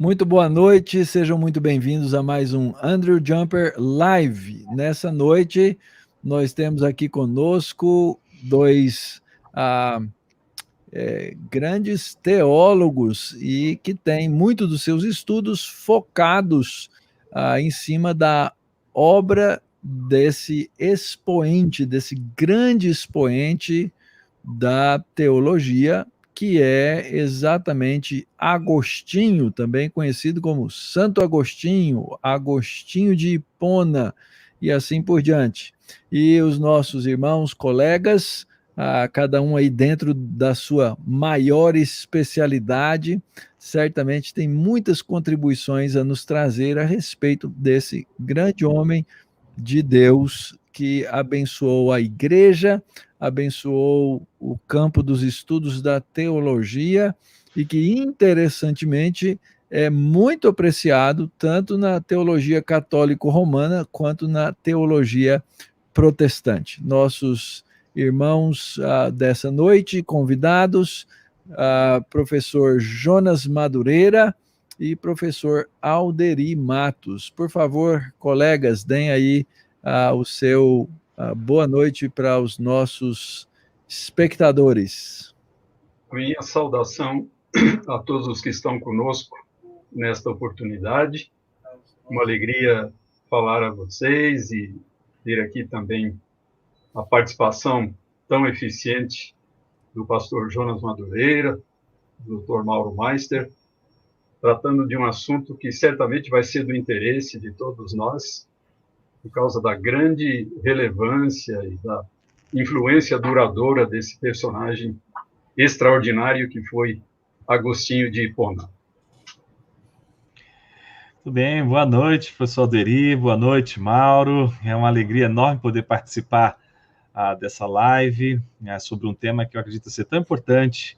Muito boa noite, sejam muito bem-vindos a mais um Andrew Jumper Live. Nessa noite, nós temos aqui conosco dois grandes teólogos e que têm muito dos seus estudos focados em cima da obra desse expoente, desse grande expoente da teologia, que é exatamente Agostinho, também conhecido como Santo Agostinho, Agostinho de Hipona, e assim por diante. E os nossos irmãos, colegas, cada um aí dentro da sua maior especialidade, certamente tem muitas contribuições a nos trazer a respeito desse grande homem de Deus que abençoou a igreja, abençoou o campo dos estudos da teologia e que, interessantemente, é muito apreciado tanto na teologia católico-romana quanto na teologia protestante. Nossos irmãos dessa noite, convidados, professor Jonas Madureira e professor Alderi Matos. Por favor, colegas, deem aí o seu boa noite para os nossos espectadores. Minha saudação a todos os que estão conosco nesta oportunidade. Uma alegria falar a vocês e ter aqui também a participação tão eficiente do pastor Jonas Madureira, do Dr. Mauro Meister, tratando de um assunto que certamente vai ser do interesse de todos nós, por causa da grande relevância e da influência duradoura desse personagem extraordinário que foi Agostinho de Hipona. Tudo bem, boa noite, professor Alderi, boa noite, Mauro. É uma alegria enorme poder participar dessa live sobre um tema que eu acredito ser tão importante,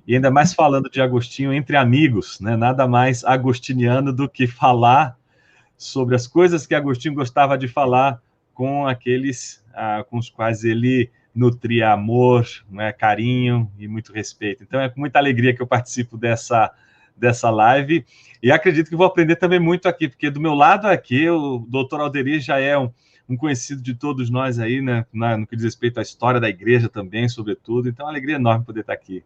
e ainda mais falando de Agostinho entre amigos, né? Nada mais agostiniano do que falar sobre as coisas que Agostinho gostava de falar com aqueles com os quais ele nutria amor, né, carinho e muito respeito. Então é com muita alegria que eu participo dessa live, e acredito que vou aprender também muito aqui, porque do meu lado aqui, o doutor Alderi já é um conhecido de todos nós aí, né, no que diz respeito à história da igreja também, sobretudo, então é uma alegria enorme poder estar aqui.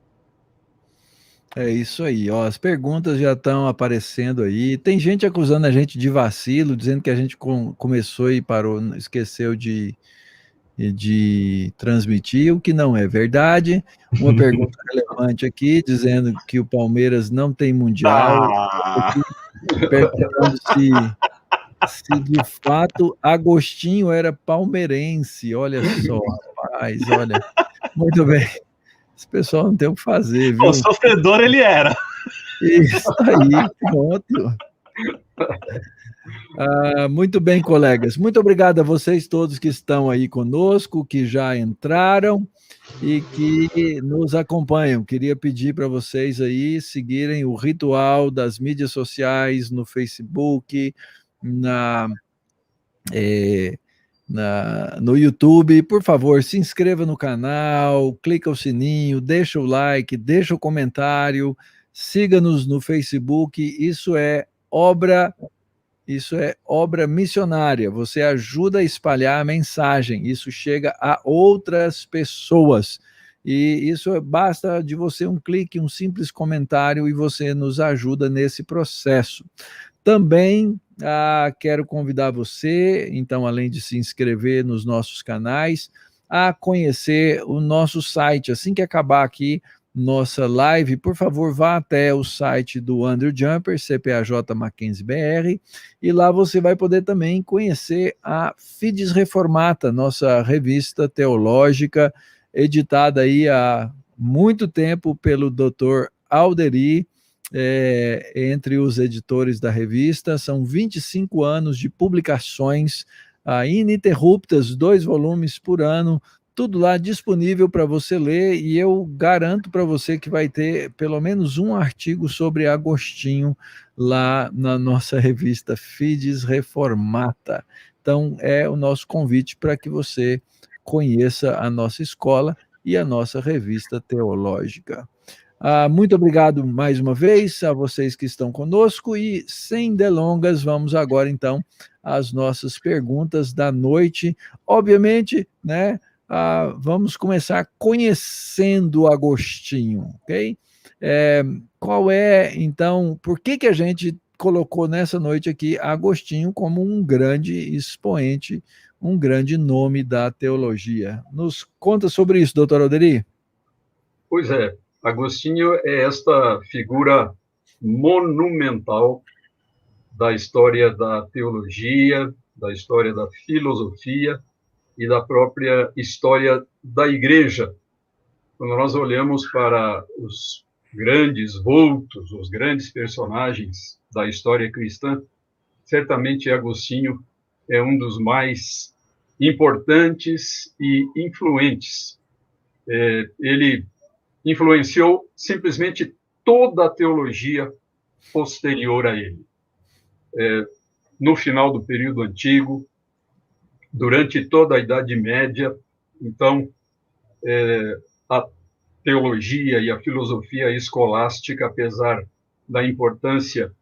É isso aí, ó, as perguntas já estão aparecendo aí, tem gente acusando a gente de vacilo, dizendo que a gente começou e parou, esqueceu de transmitir, o que não é verdade. Uma pergunta relevante aqui, dizendo que o Palmeiras não tem mundial, perguntando se de fato Agostinho era palmeirense. Olha só, rapaz, olha, muito bem, esse pessoal não tem o que fazer, viu? O sofredor ele era. Isso aí, pronto. Muito bem, colegas. Muito obrigado a vocês todos que estão aí conosco, que já entraram e que nos acompanham. Queria pedir para vocês aí seguirem o ritual das mídias sociais, no Facebook, no YouTube. Por favor, se inscreva no canal, clica o sininho, deixa o like, deixa o comentário, siga-nos no Facebook. Isso é obra missionária, você ajuda a espalhar a mensagem, isso chega a outras pessoas, e isso basta de você um clique, um simples comentário, e você nos ajuda nesse processo. Também quero convidar você, então, além de se inscrever nos nossos canais, a conhecer o nosso site. Assim que acabar aqui nossa live, por favor, vá até o site do Andrew Jumper, CPAJ Mackenzie BR, e lá você vai poder também conhecer a Fides Reformata, nossa revista teológica, editada aí há muito tempo pelo Dr. Alderi, entre os editores da revista. São 25 anos de publicações ininterruptas, 2 volumes por ano, tudo lá disponível para você ler, e eu garanto para você que vai ter pelo menos um artigo sobre Agostinho lá na nossa revista Fides Reformata. Então, é o nosso convite para que você conheça a nossa escola e a nossa revista teológica. Muito obrigado mais uma vez a vocês que estão conosco e, sem delongas, vamos agora, então, às nossas perguntas da noite. Obviamente, né, vamos começar conhecendo Agostinho, ok? Qual é, então, por que a gente colocou nessa noite aqui Agostinho como um grande expoente, um grande nome da teologia? Nos conta sobre isso, doutor Alderi. Pois é, Agostinho é esta figura monumental da história da teologia, da história da filosofia e da própria história da igreja. Quando nós olhamos para os grandes vultos, os grandes personagens da história cristã, certamente Agostinho é um dos mais importantes e influentes. Ele influenciou simplesmente toda a teologia posterior a ele. No final do período antigo, durante toda a Idade Média, então, a teologia e a filosofia escolástica, apesar da importância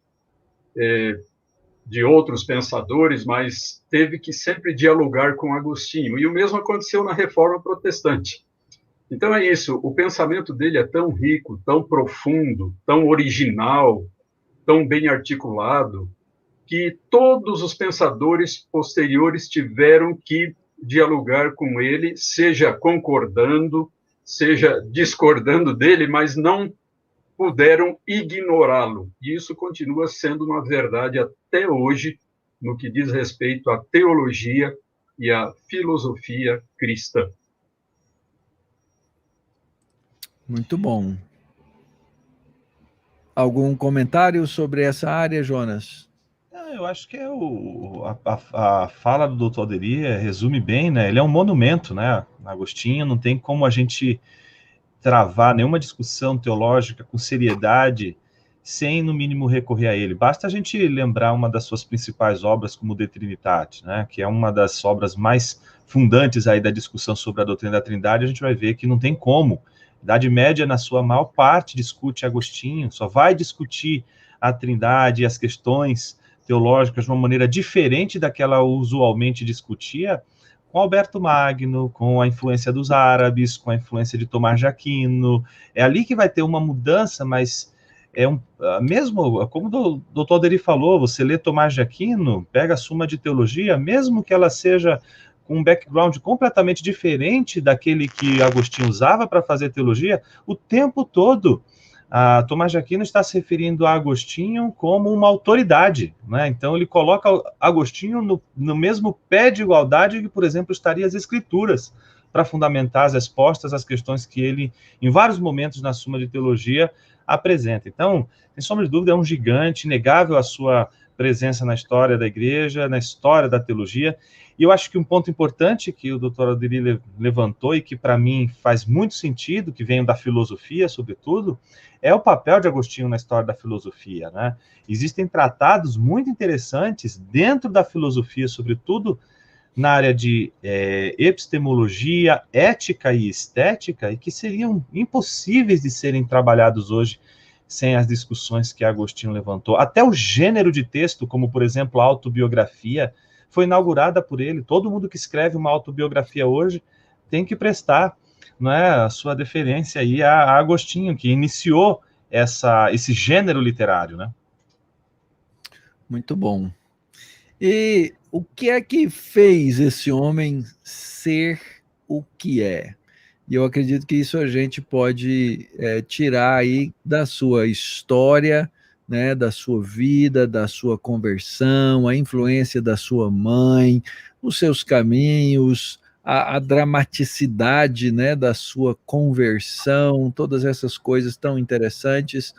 de outros pensadores, mas teve que sempre dialogar com Agostinho. E o mesmo aconteceu na Reforma Protestante. Então é isso, o pensamento dele é tão rico, tão profundo, tão original, tão bem articulado, que todos os pensadores posteriores tiveram que dialogar com ele, seja concordando, seja discordando dele, mas não puderam ignorá-lo. E isso continua sendo uma verdade até hoje, no que diz respeito à teologia e à filosofia cristã. Muito bom. Algum comentário sobre essa área, Jonas? Eu acho que a fala do Dr. Alderi resume bem, né? Ele é um monumento, né? Agostinho, não tem como a gente travar nenhuma discussão teológica com seriedade sem, no mínimo, recorrer a ele. Basta a gente lembrar uma das suas principais obras, como De Trinitate, né? Que é uma das obras mais fundantes aí da discussão sobre a doutrina da Trindade. A gente vai ver que não tem como. A Idade Média, na sua maior parte, discute Agostinho, só vai discutir a Trindade e as questões teológicas de uma maneira diferente daquela usualmente discutia com Alberto Magno, com a influência dos árabes, com a influência de Tomás de Aquino. É ali que vai ter uma mudança, mas mesmo, como o doutor Alderi falou, você lê Tomás de Aquino, pega a Suma de Teologia, mesmo que ela seja com um background completamente diferente daquele que Agostinho usava para fazer teologia, o tempo todo Tomás de Aquino está se referindo a Agostinho como uma autoridade, né? Então ele coloca Agostinho no mesmo pé de igualdade que, por exemplo, estaria as Escrituras, para fundamentar as respostas às questões que ele, em vários momentos na Suma de Teologia, apresenta. Então, sem sombra de dúvida, é um gigante, inegável a sua presença na história da igreja, na história da teologia. E eu acho que um ponto importante que o Dr. Alderi levantou e que, para mim, faz muito sentido, que vem da filosofia, sobretudo, é o papel de Agostinho na história da filosofia, né? Existem tratados muito interessantes dentro da filosofia, sobretudo na área de epistemologia, ética e estética, e que seriam impossíveis de serem trabalhados hoje sem as discussões que Agostinho levantou. Até o gênero de texto, como, por exemplo, a autobiografia, foi inaugurada por ele. Todo mundo que escreve uma autobiografia hoje tem que prestar, não é, a sua deferência aí a Agostinho, que iniciou esse gênero literário, né? Muito bom. E o que é que fez esse homem ser o que é? E eu acredito que isso a gente pode tirar aí da sua história, né, da sua vida, da sua conversão, a influência da sua mãe, os seus caminhos, a dramaticidade, né, da sua conversão, todas essas coisas tão interessantes.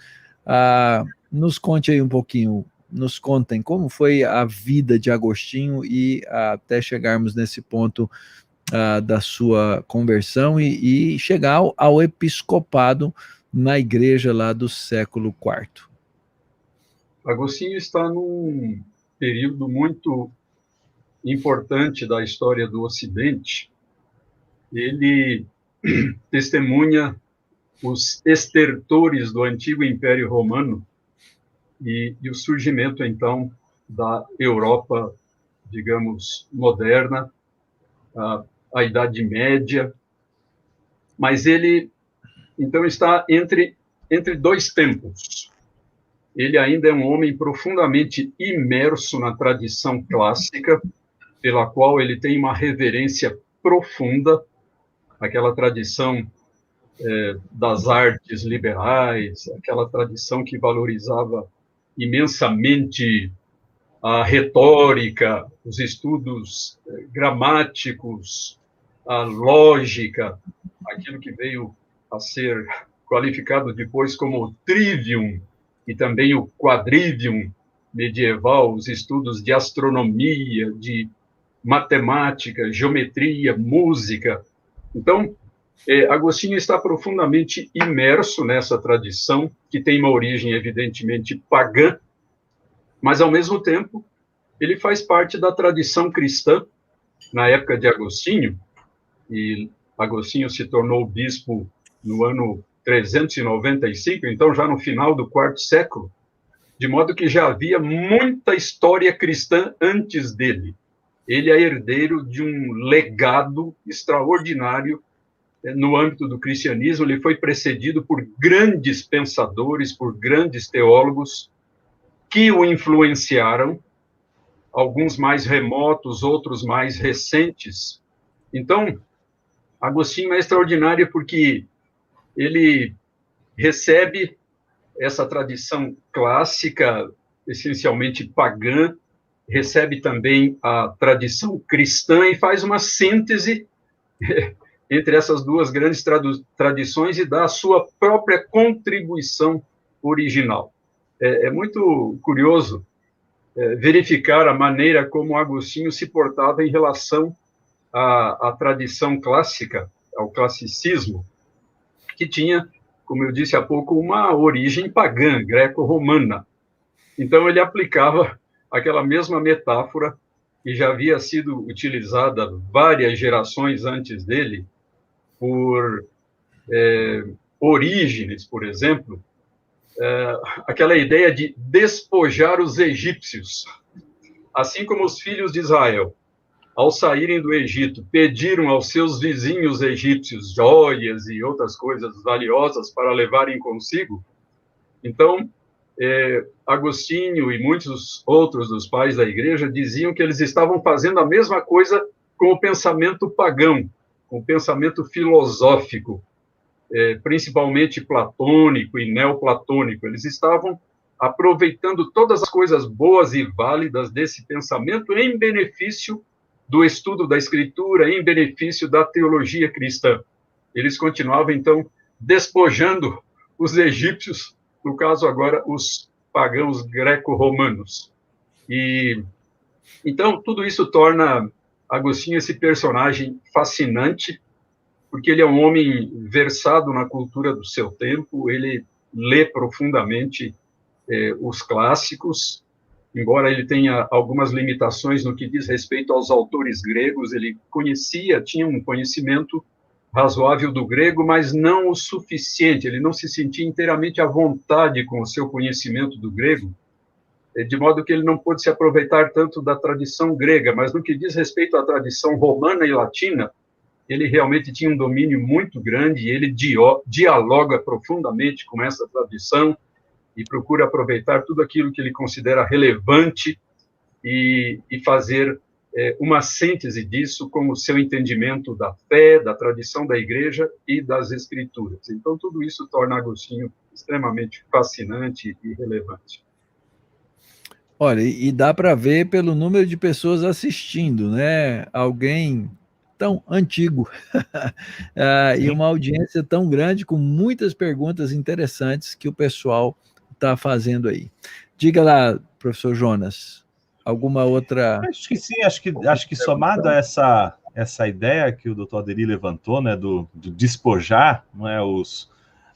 Nos conte aí um pouquinho, nos contem como foi a vida de Agostinho e até chegarmos nesse ponto da sua conversão e chegar ao episcopado na igreja lá do século IV. Agostinho está num período muito importante da história do Ocidente. Ele testemunha os estertores do antigo Império Romano e o surgimento, então, da Europa, digamos, moderna, a Idade Média. Mas ele, então, está entre dois tempos. Ele ainda é um homem profundamente imerso na tradição clássica, pela qual ele tem uma reverência profunda, aquela tradição das artes liberais, aquela tradição que valorizava imensamente a retórica, os estudos gramáticos, a lógica, aquilo que veio a ser qualificado depois como o trivium e também o quadrivium medieval, os estudos de astronomia, de matemática, geometria, música. Então, Agostinho está profundamente imerso nessa tradição, que tem uma origem evidentemente pagã, mas, ao mesmo tempo, ele faz parte da tradição cristã. Na época de Agostinho, e Agostinho se tornou bispo no ano 395, então já no final do quarto século, de modo que já havia muita história cristã antes dele. Ele é herdeiro de um legado extraordinário no âmbito do cristianismo. Ele foi precedido por grandes pensadores, por grandes teólogos que o influenciaram, alguns mais remotos, outros mais recentes. Então, Agostinho é extraordinário porque ele recebe essa tradição clássica, essencialmente pagã, recebe também a tradição cristã e faz uma síntese entre essas duas grandes tradições e dá a sua própria contribuição original. É muito curioso verificar a maneira como Agostinho se portava em relação à tradição clássica, ao classicismo, que tinha, como eu disse há pouco, uma origem pagã, greco-romana. Então, ele aplicava aquela mesma metáfora que já havia sido utilizada várias gerações antes dele, por Orígenes, por exemplo, aquela ideia de despojar os egípcios. Assim como os filhos de Israel, ao saírem do Egito, pediram aos seus vizinhos egípcios joias e outras coisas valiosas para levarem consigo, então, Agostinho e muitos outros dos pais da igreja diziam que eles estavam fazendo a mesma coisa com o pensamento pagão, com o pensamento filosófico, principalmente platônico e neoplatônico. Eles estavam aproveitando todas as coisas boas e válidas desse pensamento em benefício do estudo da Escritura, em benefício da teologia cristã. Eles continuavam, então, despojando os egípcios, no caso agora, os pagãos greco-romanos. E então, tudo isso torna Agostinho esse personagem fascinante, porque ele é um homem versado na cultura do seu tempo, ele lê profundamente os clássicos, embora ele tenha algumas limitações no que diz respeito aos autores gregos. Ele tinha um conhecimento razoável do grego, mas não o suficiente, ele não se sentia inteiramente à vontade com o seu conhecimento do grego, de modo que ele não pôde se aproveitar tanto da tradição grega, mas no que diz respeito à tradição romana e latina, ele realmente tinha um domínio muito grande, e ele dialoga profundamente com essa tradição e procura aproveitar tudo aquilo que ele considera relevante e fazer uma síntese disso com o seu entendimento da fé, da tradição da igreja e das escrituras. Então, tudo isso torna Agostinho extremamente fascinante e relevante. Olha, e dá para ver pelo número de pessoas assistindo, né? Alguém tão antigo e uma audiência tão grande, com muitas perguntas interessantes que o pessoal está fazendo aí. Diga lá, professor Jonas, alguma outra... Acho que sim, acho que somado a essa ideia que o doutor Aderi levantou, né, do despojar, não é,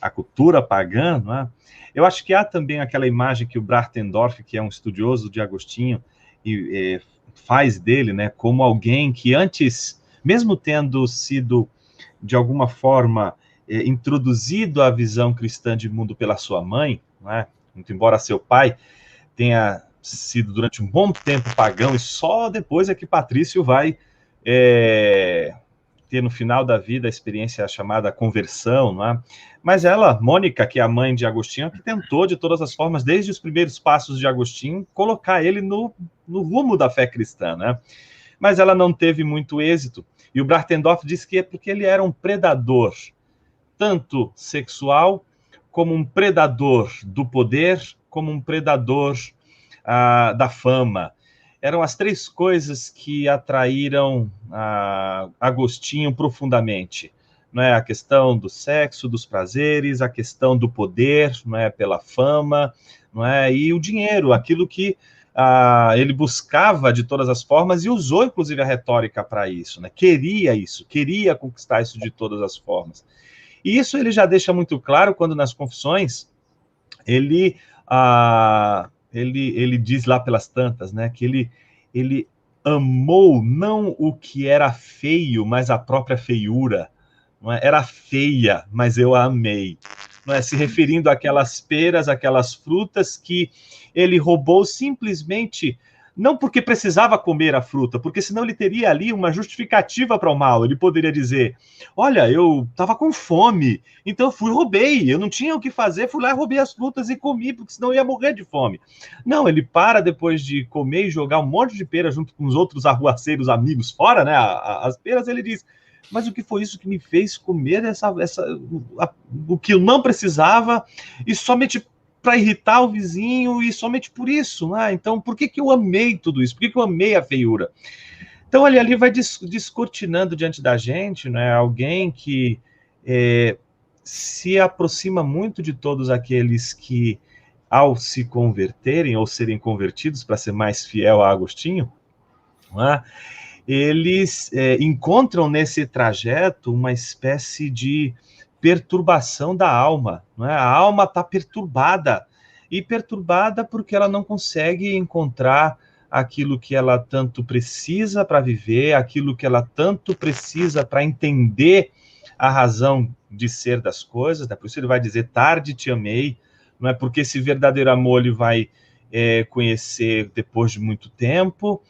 a cultura pagã, não é? Eu acho que há também aquela imagem que o Brachtendorff, que é um estudioso de Agostinho, faz dele, né, como alguém que antes, mesmo tendo sido, de alguma forma, introduzido a visão cristã de mundo pela sua mãe, né? Muito embora seu pai tenha sido durante um bom tempo pagão, e só depois é que Patrício vai ter no final da vida a experiência chamada conversão, não é? Mas ela, Mônica, que é a mãe de Agostinho, que tentou de todas as formas, desde os primeiros passos de Agostinho, colocar ele no rumo da fé cristã, né? Mas ela não teve muito êxito. E o Brachtendorff diz que é porque ele era um predador, tanto sexual, como um predador do poder, como um predador da fama. Eram as três coisas que atraíram Agostinho profundamente. Não é? A questão do sexo, dos prazeres, a questão do poder, não é? Pela fama, não é? E o dinheiro, aquilo que ele buscava de todas as formas e usou, inclusive, a retórica para isso, né? Queria conquistar isso de todas as formas. E isso ele já deixa muito claro quando, nas Confissões, ele diz lá pelas tantas, né, que ele amou não o que era feio, mas a própria feiura. Não é? Era feia, mas eu a amei. Não é? Se referindo àquelas peras, aquelas frutas que ele roubou simplesmente, não porque precisava comer a fruta, porque senão ele teria ali uma justificativa para o mal. Ele poderia dizer, olha, eu estava com fome, então eu fui e roubei, eu não tinha o que fazer, fui lá e roubei as frutas e comi, porque senão eu ia morrer de fome. Não, ele para depois de comer e jogar um monte de pera junto com os outros arruaceiros amigos fora, né, as peras, ele diz, mas o que foi isso que me fez comer o que eu não precisava, e somente para irritar o vizinho, e somente por isso, né? Então, por que eu amei tudo isso? Por que eu amei a feiura? Então, ele ali vai descortinando diante da gente, né? Alguém que se aproxima muito de todos aqueles que, ao se converterem, ou serem convertidos, para ser mais fiel a Agostinho, né? Eles encontram nesse trajeto uma espécie de perturbação da alma, não é? A alma está perturbada, e perturbada porque ela não consegue encontrar aquilo que ela tanto precisa para viver, aquilo que ela tanto precisa para entender a razão de ser das coisas, né? Por isso ele vai dizer, tarde te amei, não é? Porque esse verdadeiro amor ele vai conhecer depois de muito tempo,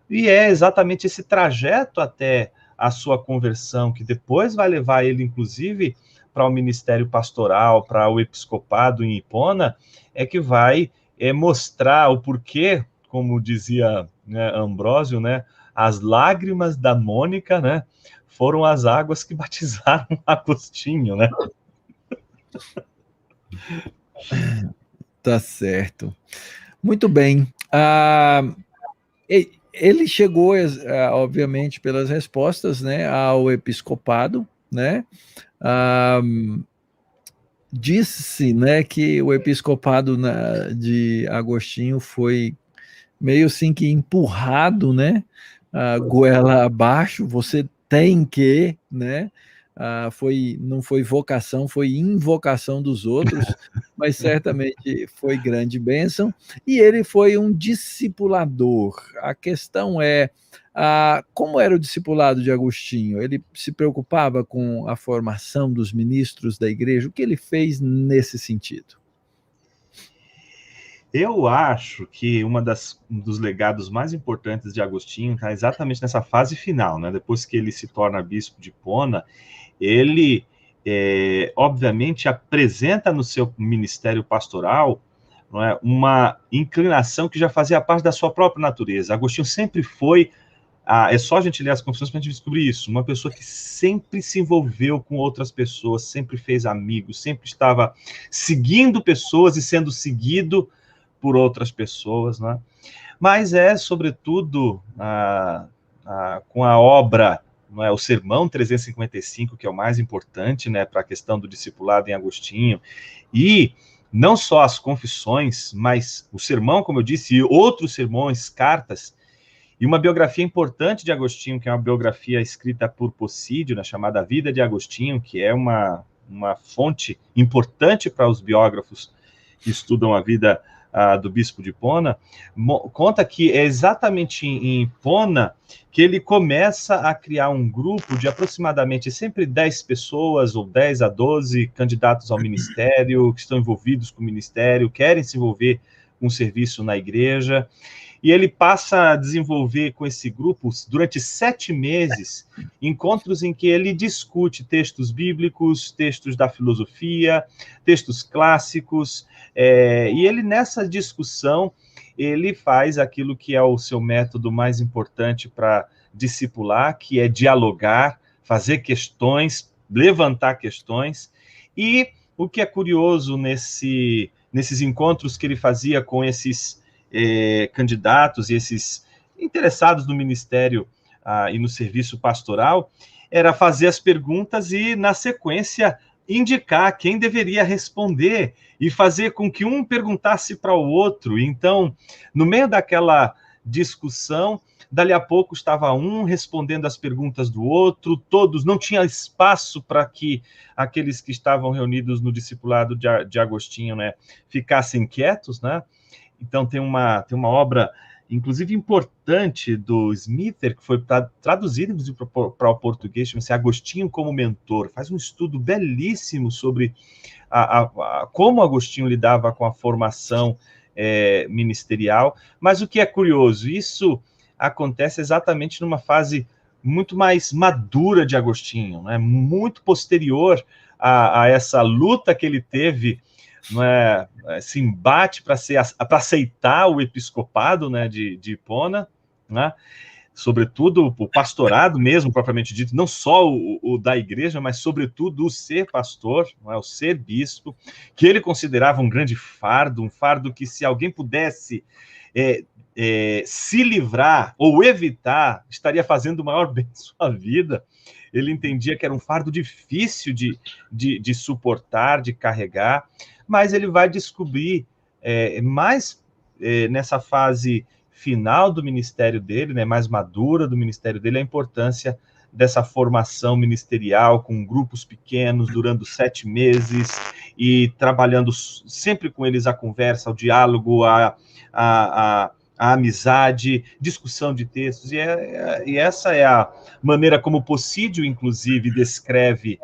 e é exatamente esse trajeto até a sua conversão, que depois vai levar ele, inclusive, para o ministério pastoral, para o episcopado em Hipona, que vai mostrar o porquê, como dizia, né, Ambrósio, né, as lágrimas da Mônica, né, foram as águas que batizaram Agostinho, né? Tá certo. Muito bem. Ele chegou, obviamente, pelas respostas, né, ao episcopado, né? Disse-se, né, que o episcopado de Agostinho foi meio assim que empurrado, né, goela abaixo, você tem que, né, não foi vocação, foi invocação dos outros, mas certamente foi grande bênção, e ele foi um discipulador. A questão é, como era o discipulado de Agostinho? Ele se preocupava com a formação dos ministros da igreja? O que ele fez nesse sentido? Eu acho que um dos legados mais importantes de Agostinho está exatamente nessa fase final, né? Depois que ele se torna bispo de Hipona, ele, obviamente, apresenta no seu ministério pastoral, não é, uma inclinação que já fazia parte da sua própria natureza. Agostinho sempre foi, é só a gente ler as Confissões para a gente descobrir isso, uma pessoa que sempre se envolveu com outras pessoas, sempre fez amigos, sempre estava seguindo pessoas e sendo seguido por outras pessoas, né? Mas sobretudo, com a obra, não é, o Sermão 355, que é o mais importante, né, para a questão do discipulado em Agostinho, e não só as Confissões, mas o sermão, como eu disse, e outros sermões, cartas, e uma biografia importante de Agostinho, que é uma biografia escrita por Possídio, né, chamada Vida de Agostinho, que é uma fonte importante para os biógrafos que estudam a vida do bispo de Hipona, conta que é exatamente em Hipona que ele começa a criar um grupo de aproximadamente sempre 10 pessoas, ou 10 a 12 candidatos ao ministério, que estão envolvidos com o ministério, querem se envolver com o serviço na igreja, e ele passa a desenvolver com esse grupo, durante 7 meses, encontros em que ele discute textos bíblicos, textos da filosofia, textos clássicos, e ele, nessa discussão, ele faz aquilo que é o seu método mais importante para discipular, que é dialogar, fazer questões, levantar questões, e o que é curioso nesses encontros que ele fazia com esses candidatos e esses interessados no ministério e no serviço pastoral, era fazer as perguntas e, na sequência, indicar quem deveria responder e fazer com que um perguntasse para o outro. Então, no meio daquela discussão, dali a pouco estava um respondendo as perguntas do outro, todos, não tinha espaço para que aqueles que estavam reunidos no discipulado de Agostinho, né, ficassem quietos, né? Então, tem uma obra, inclusive, importante do Smither, que foi traduzida para o português, chama-se Agostinho como Mentor. Faz um estudo belíssimo sobre como Agostinho lidava com a formação ministerial. Mas o que é curioso, isso acontece exatamente numa fase muito mais madura de Agostinho, né? Muito posterior a essa luta que ele teve, não é, esse embate para aceitar o episcopado, né, de Hipona, né, sobretudo o pastorado mesmo, propriamente dito, não só o da igreja, mas sobretudo o ser pastor, não é, o ser bispo, que ele considerava um grande fardo, um fardo que, se alguém pudesse se livrar ou evitar, estaria fazendo o maior bem de sua vida. Ele entendia que era um fardo difícil de suportar, de carregar, mas ele vai descobrir nessa fase final do ministério dele, né, mais madura do ministério dele, a importância dessa formação ministerial com grupos pequenos, durando 7 meses, e trabalhando sempre com eles a conversa, o diálogo, a amizade, discussão de textos, e essa é a maneira como Possídio, inclusive, descreve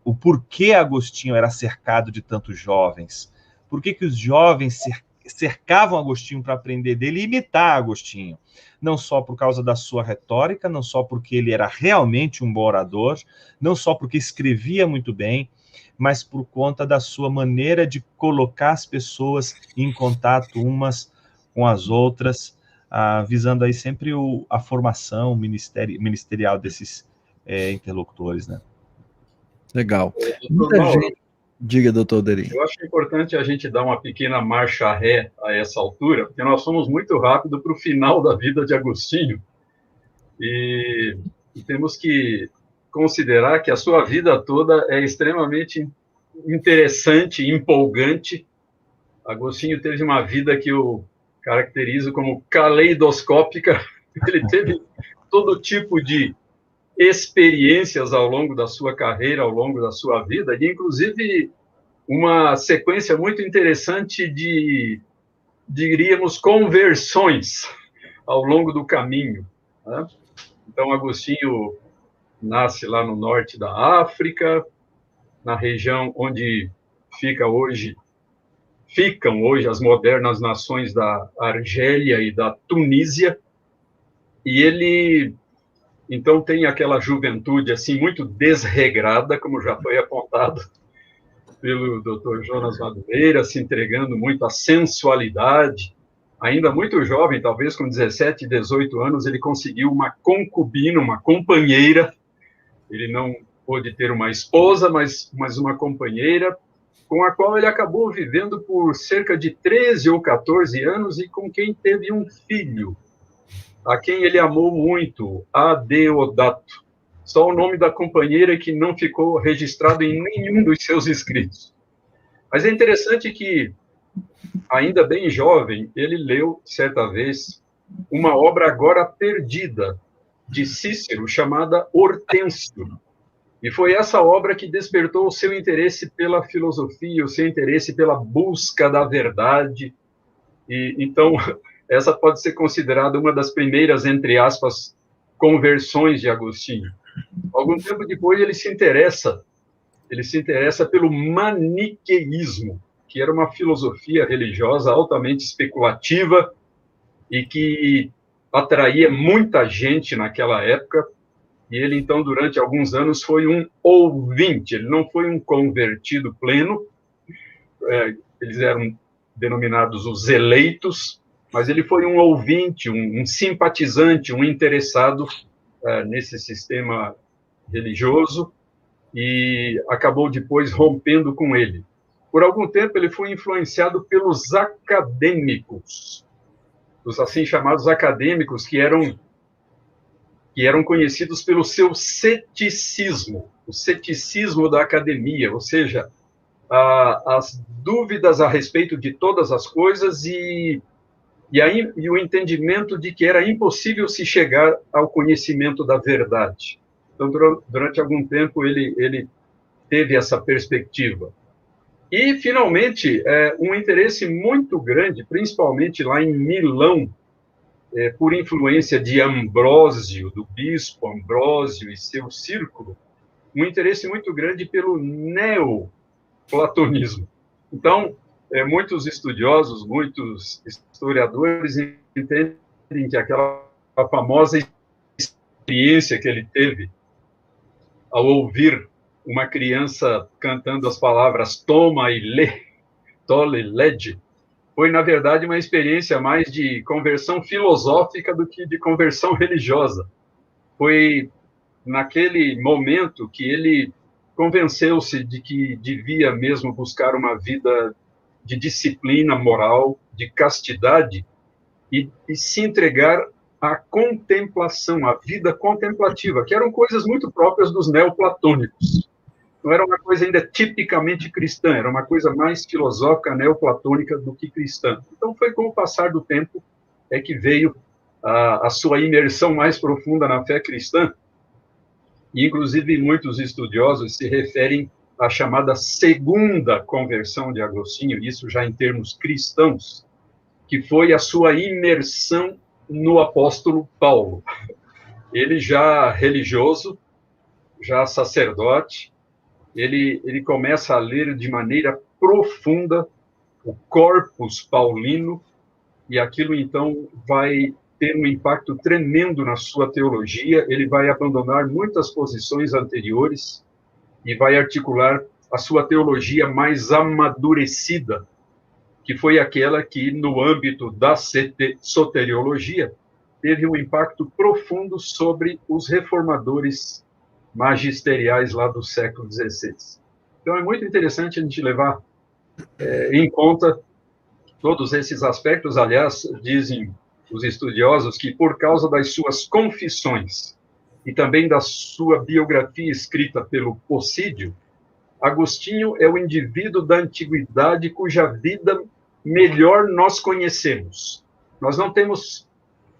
o porquê Agostinho era cercado de tantos jovens, por que os jovens cercavam Agostinho para aprender dele e imitar Agostinho, não só por causa da sua retórica, não só porque ele era realmente um bom orador, não só porque escrevia muito bem, mas por conta da sua maneira de colocar as pessoas em contato umas com as outras, visando aí sempre a formação ministerial desses interlocutores, né? Legal. Muita gente... Diga, doutor Deri. Eu acho importante a gente dar uma pequena marcha ré a essa altura, porque nós fomos muito rápido para o final da vida de Agostinho, e temos que considerar que a sua vida toda é extremamente interessante, empolgante. Agostinho teve uma vida que eu caracterizo como caleidoscópica. Ele teve todo tipo de experiências ao longo da sua carreira, ao longo da sua vida, e inclusive uma sequência muito interessante de, diríamos, conversões ao longo do caminho, né? Então, Agostinho nasce lá no norte da África, na região onde ficam hoje as modernas nações da Argélia e da Tunísia, e ele então tem aquela juventude assim muito desregrada, como já foi apontado pelo Dr. Jonas Madureira, se entregando muito à sensualidade. Ainda muito jovem, talvez com 17, 18 anos, ele conseguiu uma concubina, uma companheira. Ele não pôde ter uma esposa, mas uma companheira, com a qual ele acabou vivendo por cerca de 13 ou 14 anos e com quem teve um filho, a quem ele amou muito, Adeodato. Só o nome da companheira que não ficou registrado em nenhum dos seus escritos. Mas é interessante que, ainda bem jovem, ele leu, certa vez, uma obra agora perdida, de Cícero, chamada Hortêncio. E foi essa obra que despertou o seu interesse pela filosofia, o seu interesse pela busca da verdade. E então, essa pode ser considerada uma das primeiras, entre aspas, conversões de Agostinho. Algum tempo depois, ele se interessa pelo maniqueísmo, que era uma filosofia religiosa altamente especulativa e que atraía muita gente naquela época. E ele, então, durante alguns anos, foi um ouvinte, ele não foi um convertido pleno, eles eram denominados os eleitos, mas ele foi um ouvinte, um simpatizante, um interessado nesse sistema religioso, e acabou depois rompendo com ele. Por algum tempo, ele foi influenciado pelos acadêmicos, os assim chamados acadêmicos, que eram conhecidos pelo seu ceticismo, o ceticismo da academia, ou seja, as dúvidas a respeito de todas as coisas e o entendimento de que era impossível se chegar ao conhecimento da verdade. Então, durante algum tempo, ele teve essa perspectiva. E, finalmente, um interesse muito grande, principalmente lá em Milão, por influência de Ambrósio, do bispo Ambrósio e seu círculo, um interesse muito grande pelo neoplatonismo. Então, muitos estudiosos, muitos historiadores entendem que aquela famosa experiência que ele teve ao ouvir uma criança cantando as palavras toma e lê, tole, lede, foi, na verdade, uma experiência mais de conversão filosófica do que de conversão religiosa. Foi naquele momento que ele convenceu-se de que devia mesmo buscar uma vida de disciplina moral, de castidade, e se entregar à contemplação, à vida contemplativa, que eram coisas muito próprias dos neoplatônicos. Não era uma coisa ainda tipicamente cristã, era uma coisa mais filosófica, neoplatônica do que cristã. Então, foi com o passar do tempo que veio a sua imersão mais profunda na fé cristã, e, inclusive, muitos estudiosos se referem à chamada segunda conversão de Agostinho, isso já em termos cristãos, que foi a sua imersão no apóstolo Paulo. Ele já religioso, já sacerdote, ele começa a ler de maneira profunda o Corpus Paulino, e aquilo, então, vai ter um impacto tremendo na sua teologia. Ele vai abandonar muitas posições anteriores e vai articular a sua teologia mais amadurecida, que foi aquela que, no âmbito da soteriologia, teve um impacto profundo sobre os reformadores magisteriais lá do século XVI. Então, é muito interessante a gente levar em conta todos esses aspectos. Aliás, dizem os estudiosos que, por causa das suas confissões e também da sua biografia escrita pelo Possídio, Agostinho é o indivíduo da antiguidade cuja vida melhor nós conhecemos. Nós não temos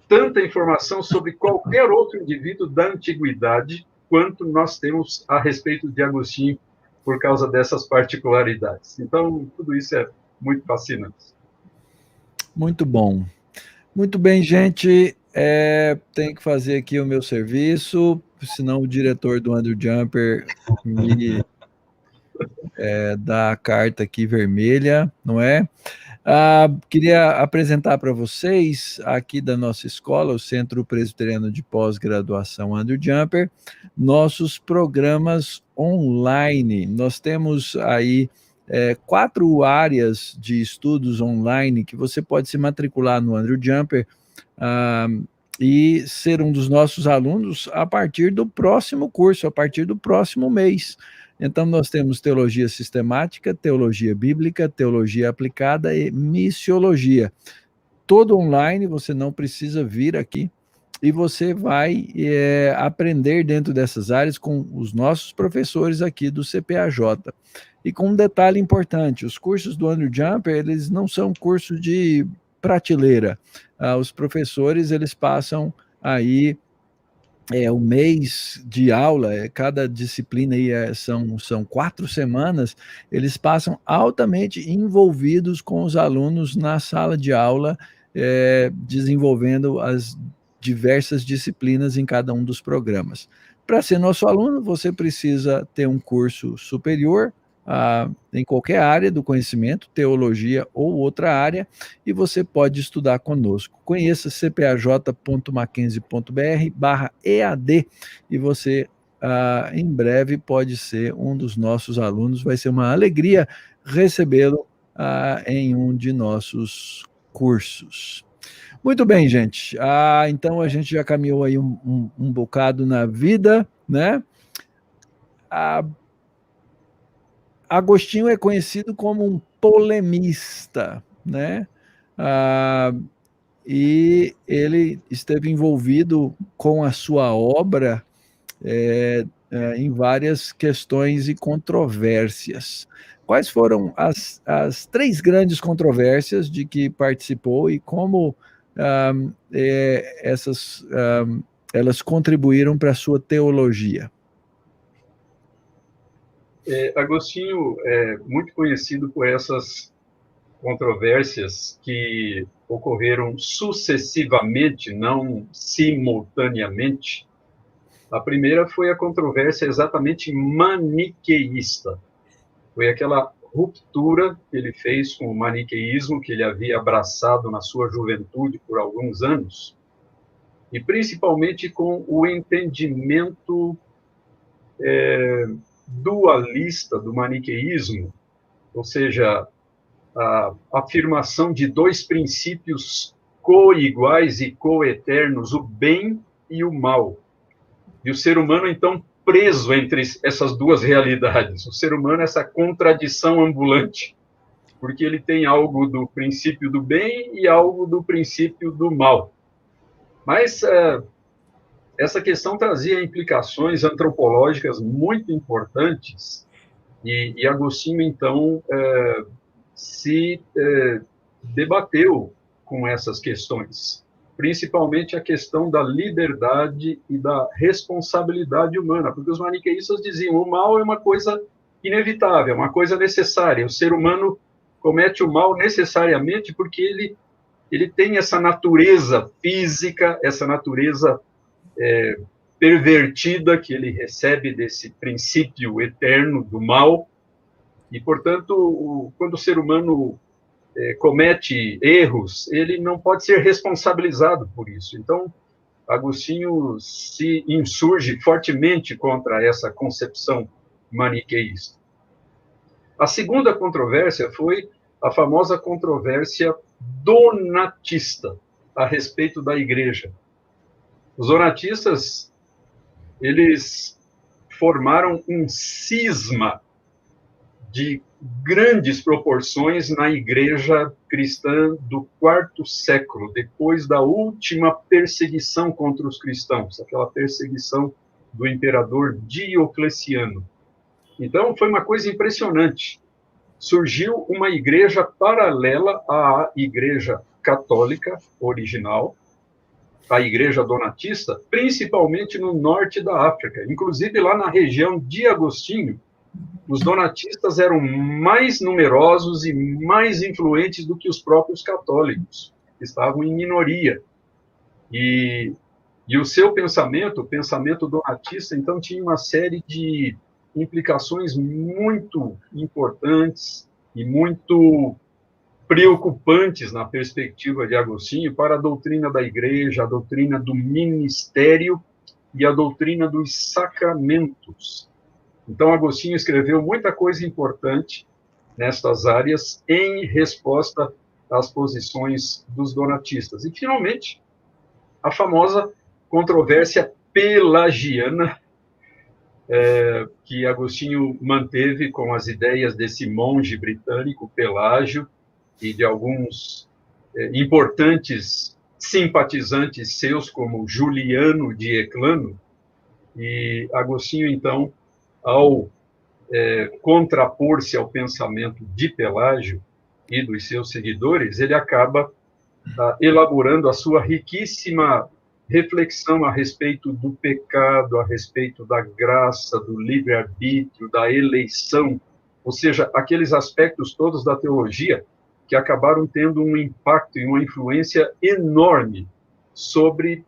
tanta informação sobre qualquer outro indivíduo da antiguidade quanto nós temos a respeito de Agostinho, por causa dessas particularidades. Então, tudo isso é muito fascinante. Muito bom. Muito bem, gente. Tenho que fazer aqui o meu serviço, senão o diretor do Andrew Jumper me dá a carta aqui vermelha, não é? Queria apresentar para vocês, aqui da nossa escola, o Centro Presbiteriano de Pós-Graduação Andrew Jumper, nossos programas online. Nós temos aí 4 áreas de estudos online que você pode se matricular no Andrew Jumper e ser um dos nossos alunos a partir do próximo curso, a partir do próximo mês. Então, nós temos teologia sistemática, teologia bíblica, teologia aplicada e missiologia. Todo online, você não precisa vir aqui, e você vai aprender dentro dessas áreas com os nossos professores aqui do CPAJ. E com um detalhe importante, os cursos do Andrew Jumper, eles não são cursos de prateleira. Os professores, eles passam aí o mês de aula, cada disciplina aí são 4 semanas, eles passam altamente envolvidos com os alunos na sala de aula, desenvolvendo as diversas disciplinas em cada um dos programas. Para ser nosso aluno, você precisa ter um curso superior em qualquer área do conhecimento, teologia ou outra área, e você pode estudar conosco. Conheça cpaj.mackenzie.br/EAD e você, em breve, pode ser um dos nossos alunos. Vai ser uma alegria recebê-lo em um de nossos cursos. Muito bem, gente. Então a gente já caminhou aí um bocado na vida, né? Agostinho é conhecido como um polemista, né? E ele esteve envolvido com a sua obra em várias questões e controvérsias. Quais foram as 3 grandes controvérsias de que participou e como elas contribuíram para a sua teologia? Agostinho é muito conhecido por essas controvérsias que ocorreram sucessivamente, não simultaneamente. A primeira foi a controvérsia exatamente maniqueísta. Foi aquela ruptura que ele fez com o maniqueísmo, que ele havia abraçado na sua juventude por alguns anos, e principalmente com o entendimento dualista do maniqueísmo, ou seja, a afirmação de 2 princípios coiguais e coeternos, o bem e o mal. E o ser humano, então, preso entre essas 2 realidades. O ser humano é essa contradição ambulante, porque ele tem algo do princípio do bem e algo do princípio do mal. Mas essa questão trazia implicações antropológicas muito importantes, e Agostinho, então, se debateu com essas questões, principalmente a questão da liberdade e da responsabilidade humana, porque os maniqueístas diziam o mal é uma coisa inevitável, uma coisa necessária, o ser humano comete o mal necessariamente porque ele tem essa natureza física, essa natureza pervertida que ele recebe desse princípio eterno do mal, e, portanto, quando o ser humano comete erros, ele não pode ser responsabilizado por isso. Então, Agostinho se insurge fortemente contra essa concepção maniqueísta. A segunda controvérsia foi a famosa controvérsia donatista a respeito da igreja. Os donatistas, eles formaram um cisma de grandes proporções na igreja cristã do IV século, depois da última perseguição contra os cristãos, aquela perseguição do imperador Diocleciano. Então, foi uma coisa impressionante. Surgiu uma igreja paralela à igreja católica original, a igreja donatista, principalmente no norte da África, inclusive lá na região de Agostinho. Os donatistas eram mais numerosos e mais influentes do que os próprios católicos, que estavam em minoria. E o seu pensamento, o pensamento donatista, então, tinha uma série de implicações muito importantes e muito preocupantes na perspectiva de Agostinho para a doutrina da igreja, a doutrina do ministério e a doutrina dos sacramentos. Então, Agostinho escreveu muita coisa importante nestas áreas em resposta às posições dos donatistas. E, finalmente, a famosa controvérsia pelagiana, que Agostinho manteve com as ideias desse monge britânico, Pelágio, e de alguns importantes simpatizantes seus, como Juliano de Eclano. E Agostinho, então, ao contrapor-se ao pensamento de Pelágio e dos seus seguidores, ele acaba elaborando a sua riquíssima reflexão a respeito do pecado, a respeito da graça, do livre-arbítrio, da eleição, ou seja, aqueles aspectos todos da teologia que acabaram tendo um impacto e uma influência enorme sobre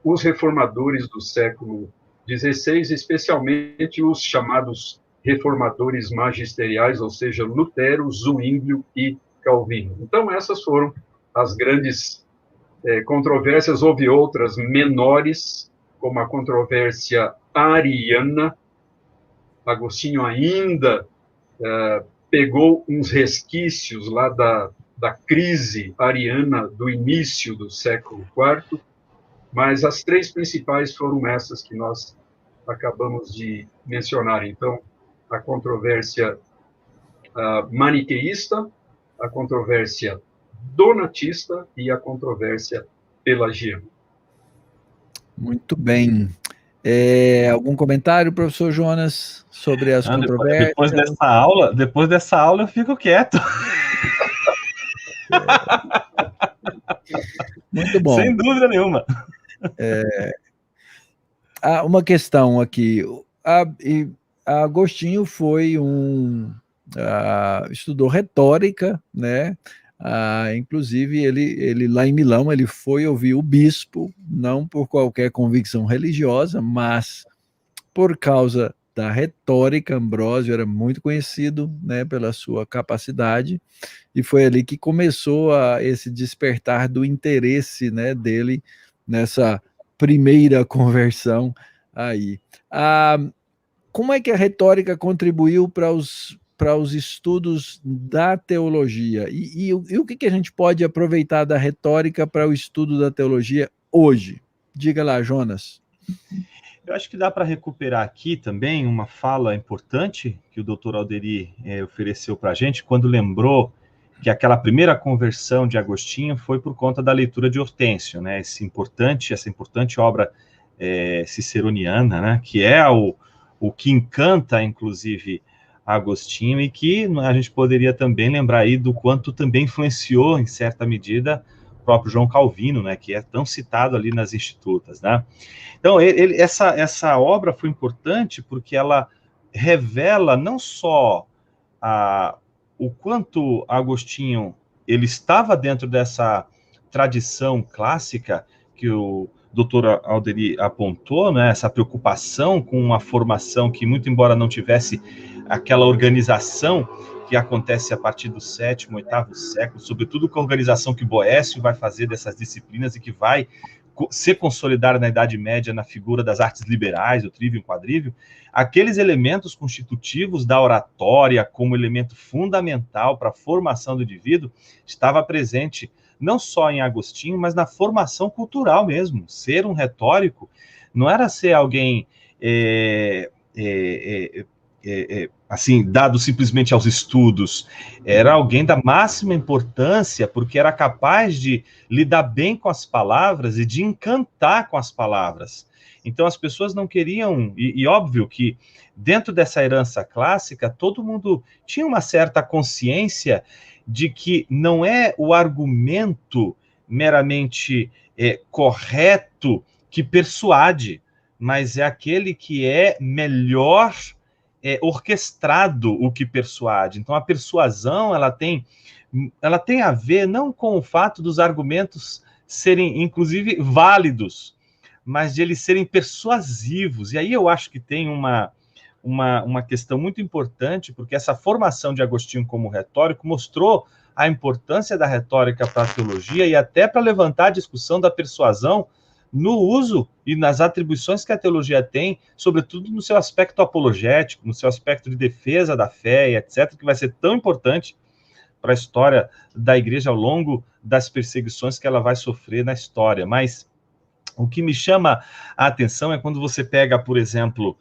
os reformadores do século XVI, especialmente os chamados reformadores magisteriais, ou seja, Lutero, Zwinglio e Calvino. Então, essas foram as grandes controvérsias. Houve outras menores, como a controvérsia ariana. Agostinho ainda pegou uns resquícios lá da crise ariana do início do século IV, mas as três principais foram essas que nós acabamos de mencionar. Então, a controvérsia maniqueísta, a controvérsia donatista e a controvérsia pelagiana. Muito bem. Algum comentário, professor Jonas, sobre as controvérsias? Depois dessa aula eu fico quieto. Muito bom. Sem dúvida nenhuma. Uma questão aqui. Agostinho foi estudou retórica, né? Inclusive, ele lá em Milão, ele foi ouvir o bispo, não por qualquer convicção religiosa, mas por causa da retórica. Ambrósio era muito conhecido, né, pela sua capacidade, e foi ali que começou esse despertar do interesse, né, dele nessa primeira conversão aí. Como é que a retórica contribuiu para os estudos da teologia? E o que a gente pode aproveitar da retórica para o estudo da teologia hoje? Diga lá, Jonas. Eu acho que dá para recuperar aqui também uma fala importante que o doutor Alderi ofereceu para a gente, quando lembrou que aquela primeira conversão de Agostinho foi por conta da leitura de Hortêncio, né? Essa importante obra ciceroniana, né? Que é o que encanta, inclusive, Agostinho, e que a gente poderia também lembrar aí do quanto também influenciou, em certa medida, o próprio João Calvino, né, que é tão citado ali nas Institutas, né? Então, essa obra foi importante porque ela revela não só o quanto Agostinho ele estava dentro dessa tradição clássica que o doutor Alderi apontou, né, essa preocupação com uma formação que, muito embora não tivesse aquela organização que acontece a partir do 7º, 8º século, sobretudo com a organização que Boécio vai fazer dessas disciplinas e que vai ser consolidada na Idade Média na figura das artes liberais, o trivium, quadrivium, aqueles elementos constitutivos da oratória como elemento fundamental para a formação do indivíduo estava presente não só em Agostinho, mas na formação cultural mesmo. Ser um retórico não era ser alguém assim, dado simplesmente aos estudos, era alguém da máxima importância, porque era capaz de lidar bem com as palavras e de encantar com as palavras. Então as pessoas não queriam, e óbvio que dentro dessa herança clássica, todo mundo tinha uma certa consciência de que não é o argumento meramente correto que persuade, mas é aquele que é melhor orquestrado o que persuade. Então, a persuasão ela tem a ver não com o fato dos argumentos serem, inclusive, válidos, mas de eles serem persuasivos. E aí eu acho que tem uma questão muito importante, porque essa formação de Agostinho como retórico mostrou a importância da retórica para a teologia e até para levantar a discussão da persuasão no uso e nas atribuições que a teologia tem, sobretudo no seu aspecto apologético, no seu aspecto de defesa da fé, etc., que vai ser tão importante para a história da igreja ao longo das perseguições que ela vai sofrer na história. Mas o que me chama a atenção é quando você pega, por exemplo,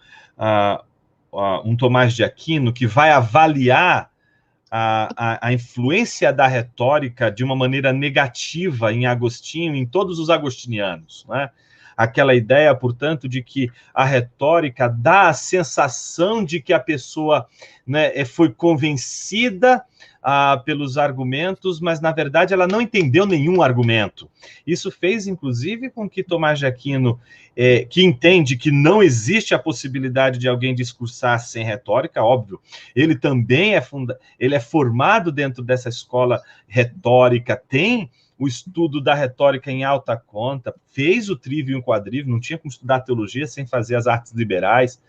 um Tomás de Aquino, que vai avaliar a influência da retórica de uma maneira negativa em Agostinho, em todos os agostinianos, né? aquela ideia, portanto, de que a retórica dá a sensação de que a pessoa, né, foi convencida pelos argumentos, mas, na verdade, ela não entendeu nenhum argumento. Isso fez, inclusive, com que Tomás de Aquino, que entende que não existe a possibilidade de alguém discursar sem retórica, óbvio, ele também ele é formado dentro dessa escola retórica, tem o estudo da retórica em alta conta, fez o trívio e o quadrívio, não tinha como estudar teologia sem fazer as artes liberais,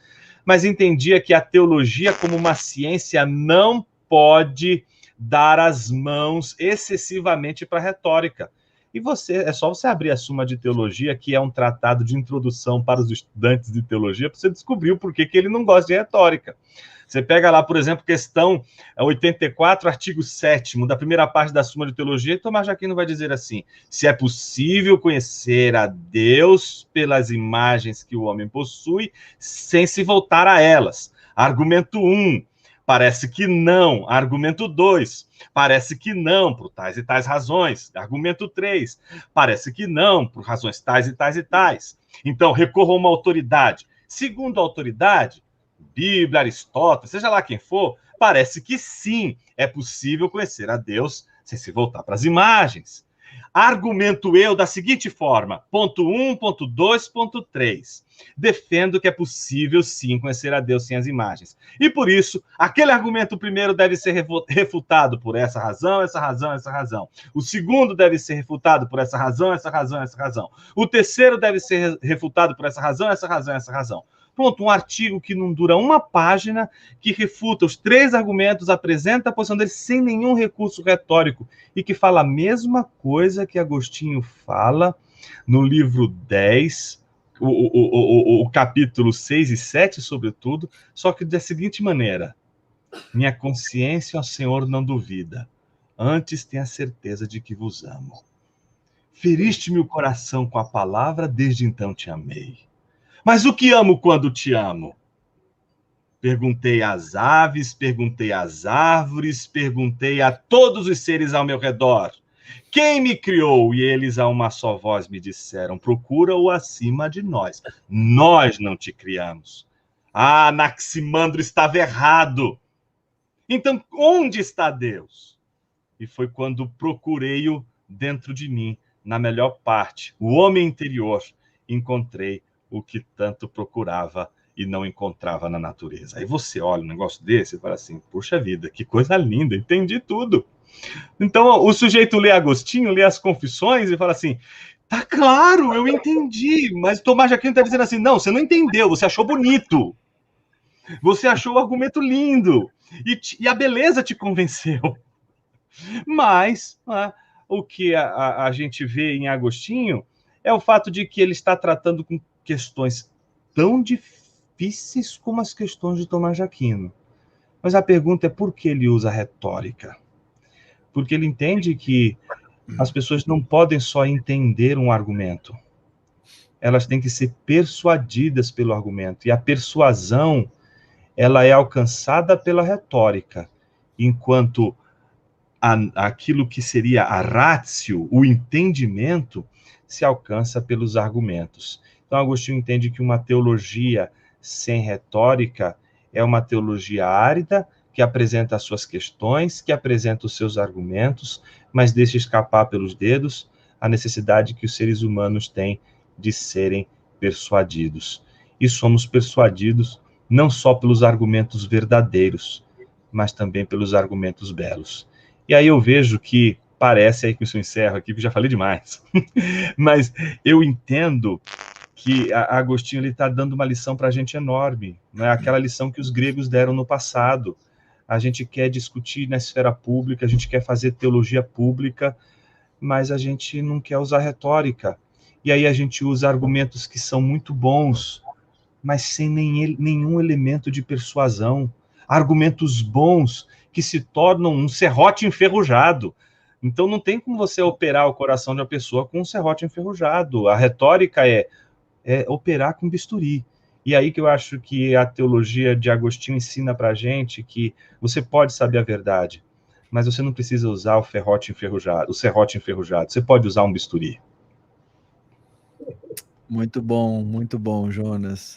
mas entendia que a teologia, como uma ciência, não pode dar as mãos excessivamente para a retórica. E é só você abrir a Suma de Teologia, que é um tratado de introdução para os estudantes de teologia, para você descobrir o porquê que ele não gosta de retórica. Você pega lá, por exemplo, questão 84, artigo 7º, da primeira parte da Suma de Teologia, e Tomás de Aquino vai dizer assim: se é possível conhecer a Deus pelas imagens que o homem possui, sem se voltar a elas. Argumento 1, parece que não. Argumento 2, parece que não, por tais e tais razões. Argumento 3, parece que não, por razões tais e tais e tais. Então, recorra a uma autoridade. Segundo a autoridade, Bíblia, Aristóteles, seja lá quem for, parece que sim, é possível conhecer a Deus sem se voltar para as imagens. Argumento eu da seguinte forma, ponto 1, ponto 2, ponto 3. Defendo que é possível, sim, conhecer a Deus sem as imagens. E por isso, aquele argumento primeiro deve ser refutado por essa razão, essa razão, essa razão. O segundo deve ser refutado por essa razão, essa razão, essa razão. O terceiro deve ser refutado por essa razão, essa razão, essa razão. Pronto, um artigo que não dura uma página, que refuta os 3 argumentos, apresenta a posição dele sem nenhum recurso retórico, e que fala a mesma coisa que Agostinho fala no livro 10, o capítulo 6 e 7, sobretudo, só que da seguinte maneira: minha consciência, ó Senhor, não duvida, antes tenha certeza de que vos amo. Feriste-me o coração com a palavra, desde então te amei. Mas o que amo quando te amo? Perguntei às aves, perguntei às árvores, perguntei a todos os seres ao meu redor. Quem me criou? E eles a uma só voz me disseram: procura-o acima de nós. Nós não te criamos. Anaximandro estava errado. Então, onde está Deus? E foi quando procurei-o dentro de mim, na melhor parte, o homem interior, encontrei o que tanto procurava e não encontrava na natureza. Aí você olha um negócio desse e fala assim: puxa vida, que coisa linda, entendi tudo. Então o sujeito lê Agostinho, lê as Confissões e fala assim: tá claro, eu entendi, mas Tomás de Aquino está dizendo assim: não, você não entendeu, você achou bonito, você achou o argumento lindo, e a beleza te convenceu. Mas o que a gente vê em Agostinho é o fato de que ele está tratando com questões tão difíceis como as questões de Tomás de Aquino. Mas a pergunta é: por que ele usa retórica? Porque ele entende que as pessoas não podem só entender um argumento. Elas têm que ser persuadidas pelo argumento. E a persuasão, ela é alcançada pela retórica, enquanto aquilo que seria a ratio, o entendimento, se alcança pelos argumentos. Então, Agostinho entende que uma teologia sem retórica é uma teologia árida, que apresenta as suas questões, que apresenta os seus argumentos, mas deixa escapar pelos dedos a necessidade que os seres humanos têm de serem persuadidos. E somos persuadidos não só pelos argumentos verdadeiros, mas também pelos argumentos belos. E aí eu vejo que parece, aí que eu encerro aqui, que eu já falei demais, mas eu entendo que Agostinho está dando uma lição para a gente enorme, não é aquela lição que os gregos deram no passado. A gente quer discutir na esfera pública, a gente quer fazer teologia pública, mas a gente não quer usar retórica. E aí a gente usa argumentos que são muito bons, mas sem nenhum elemento de persuasão. Argumentos bons que se tornam um serrote enferrujado. Então não tem como você operar o coração de uma pessoa com um serrote enferrujado. A retórica é operar com bisturi. E aí que eu acho que a teologia de Agostinho ensina para a gente que você pode saber a verdade, mas você não precisa usar o serrote enferrujado. Você pode usar um bisturi. muito bom, Jonas.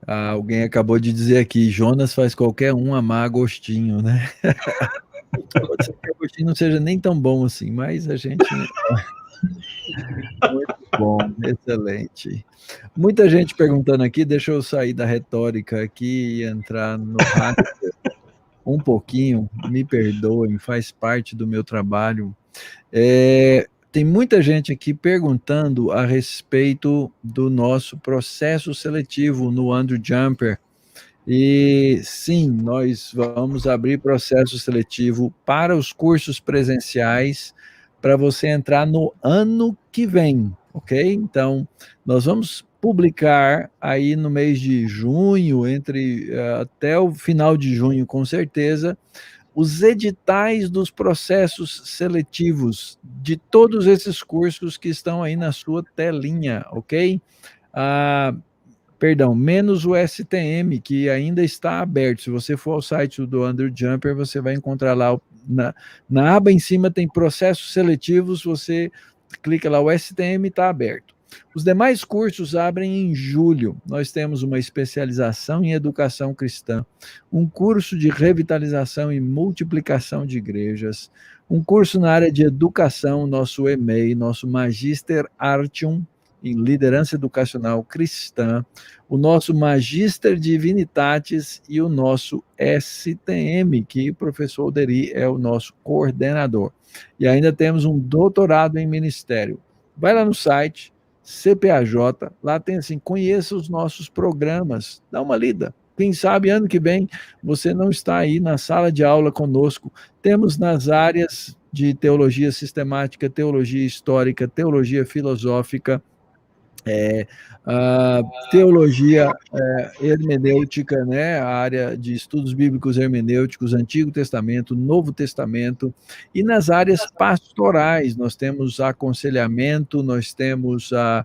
Alguém acabou de dizer aqui, Jonas faz qualquer um amar Agostinho, né? Pode ser que Agostinho não seja nem tão bom assim, mas a gente... Muito bom, excelente. Muita gente perguntando aqui, deixa eu sair da retórica aqui e entrar no rápido um pouquinho, me perdoem, faz parte do meu trabalho. Tem muita gente aqui perguntando a respeito do nosso processo seletivo no Andrew Jumper. E sim, nós vamos abrir processo seletivo para os cursos presenciais para você entrar no ano que vem, ok? Então, nós vamos publicar aí no mês de junho, até o final de junho, com certeza, os editais dos processos seletivos de todos esses cursos que estão aí na sua telinha, ok? Perdão, menos o STM, que ainda está aberto. Se você for ao site do Andrew Jumper, você vai encontrar lá, na aba em cima tem processos seletivos, você clica lá, o STM está aberto. Os demais cursos abrem em julho. Nós temos uma especialização em educação cristã, um curso de revitalização e multiplicação de igrejas, um curso na área de educação, nosso EMEI, nosso Magister Artium, em liderança educacional cristã, o nosso Magister Divinitatis e o nosso STM, que o professor Alderi é o nosso coordenador. E ainda temos um doutorado em ministério. Vai lá no site, CPAJ, lá tem assim, conheça os nossos programas, dá uma lida. Quem sabe ano que vem você não está aí na sala de aula conosco. Temos nas áreas de teologia sistemática, teologia histórica, teologia filosófica, teologia hermenêutica, né, a área de estudos bíblicos hermenêuticos, Antigo Testamento, Novo Testamento, e nas áreas pastorais, nós temos aconselhamento, nós temos a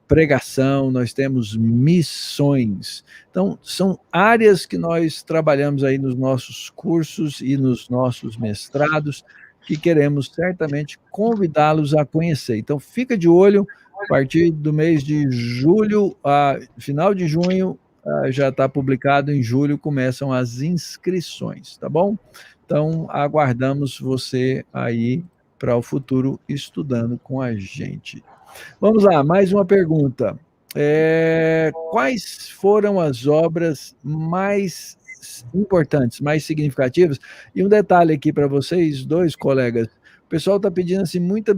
pregação, nós temos missões. Então, são áreas que nós trabalhamos aí nos nossos cursos e nos nossos mestrados, que queremos certamente convidá-los a conhecer. Então, fica de olho. A partir do mês de julho, final de junho, já está publicado, em julho começam as inscrições, tá bom? Então, aguardamos você aí para o futuro estudando com a gente. Vamos lá, mais uma pergunta. Quais foram as obras mais importantes, mais significativas? E um detalhe aqui para vocês, dois colegas, o pessoal está pedindo assim, muita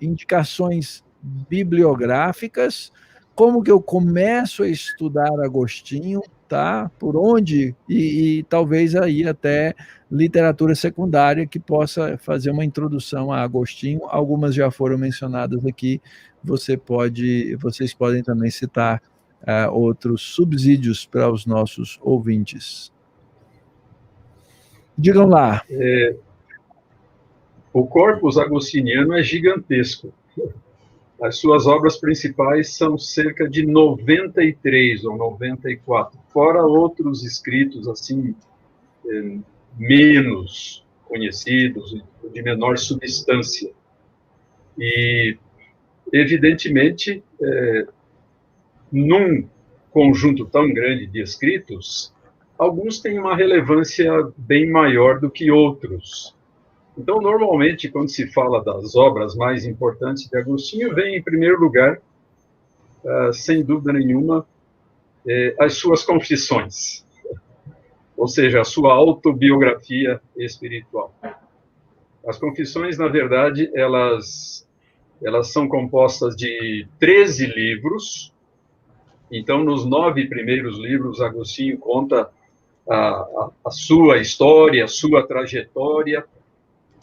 indicações bibliográficas, como que eu começo a estudar Agostinho, tá? Por onde? E talvez aí até literatura secundária que possa fazer uma introdução a Agostinho. Algumas já foram mencionadas aqui, vocês podem também citar outros subsídios para os nossos ouvintes. Digam lá. O corpus agostiniano é gigantesco. As suas obras principais são cerca de 93 ou 94, fora outros escritos assim menos conhecidos, de menor substância. E, evidentemente, num conjunto tão grande de escritos, alguns têm uma relevância bem maior do que outros. Então, normalmente, quando se fala das obras mais importantes de Agostinho, vem, em primeiro lugar, sem dúvida nenhuma, as suas confissões, ou seja, a sua autobiografia espiritual. As confissões, na verdade, elas são compostas de 13 livros. Então, nos 9 primeiros livros, Agostinho conta a sua história, a sua trajetória,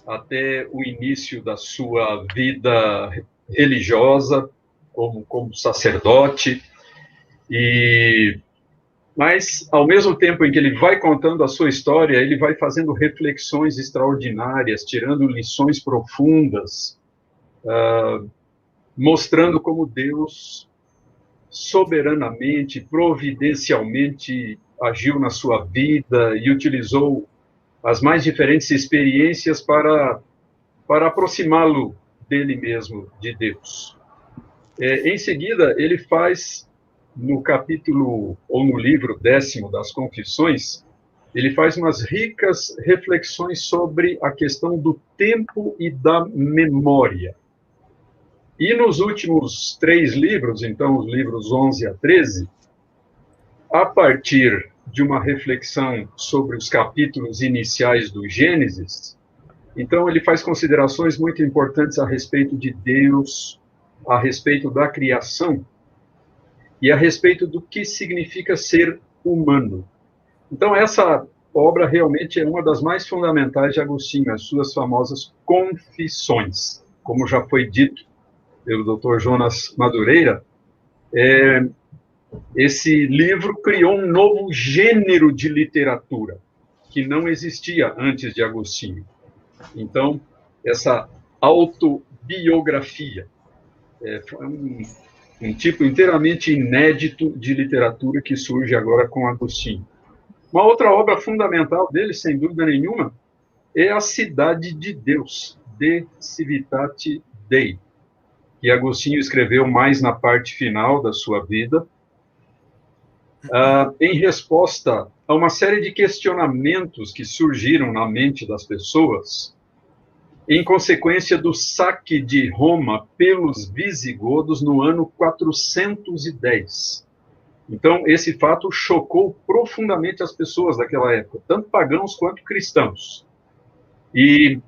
até o início da sua vida religiosa, como sacerdote. Mas, ao mesmo tempo em que ele vai contando a sua história, ele vai fazendo reflexões extraordinárias, tirando lições profundas, mostrando como Deus soberanamente, providencialmente agiu na sua vida e utilizou as mais diferentes experiências para aproximá-lo dele mesmo, de Deus. Em seguida, ele faz, no capítulo, ou no livro 10º das Confissões, ele faz umas ricas reflexões sobre a questão do tempo e da memória. E nos últimos 3 livros, então os livros 11 a 13, a partir de uma reflexão sobre os capítulos iniciais do Gênesis, então ele faz considerações muito importantes a respeito de Deus, a respeito da criação e a respeito do que significa ser humano. Então essa obra realmente é uma das mais fundamentais de Agostinho, as suas famosas Confissões. Como já foi dito pelo Dr. Jonas Madureira, esse livro criou um novo gênero de literatura que não existia antes de Agostinho. Então, essa autobiografia foi um tipo inteiramente inédito de literatura que surge agora com Agostinho. Uma outra obra fundamental dele, sem dúvida nenhuma, é A Cidade de Deus, De Civitate Dei, que Agostinho escreveu mais na parte final da sua vida, em resposta a uma série de questionamentos que surgiram na mente das pessoas em consequência do saque de Roma pelos visigodos no ano 410. Então, esse fato chocou profundamente as pessoas daquela época, tanto pagãos quanto cristãos. E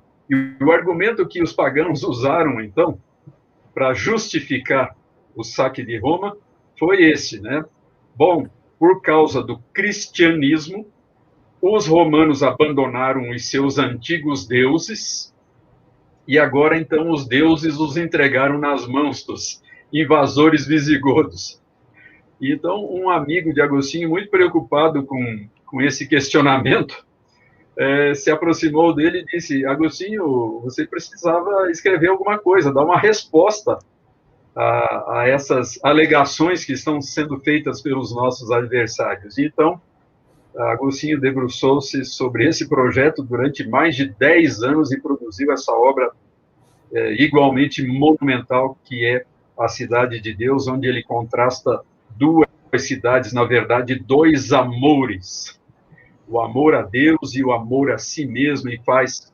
o argumento que os pagãos usaram, então, para justificar o saque de Roma, foi esse, né? Bom, por causa do cristianismo, os romanos abandonaram os seus antigos deuses, e agora, então, os deuses os entregaram nas mãos dos invasores visigodos. E, então, um amigo de Agostinho, muito preocupado com esse questionamento, se aproximou dele e disse: Agostinho, você precisava escrever alguma coisa, dar uma resposta a essas alegações que estão sendo feitas pelos nossos adversários. E, então, Agostinho debruçou-se sobre esse projeto durante mais de 10 anos e produziu essa obra igualmente monumental, que é A Cidade de Deus, onde ele contrasta duas cidades, na verdade, 2 amores, o amor a Deus e o amor a si mesmo, e faz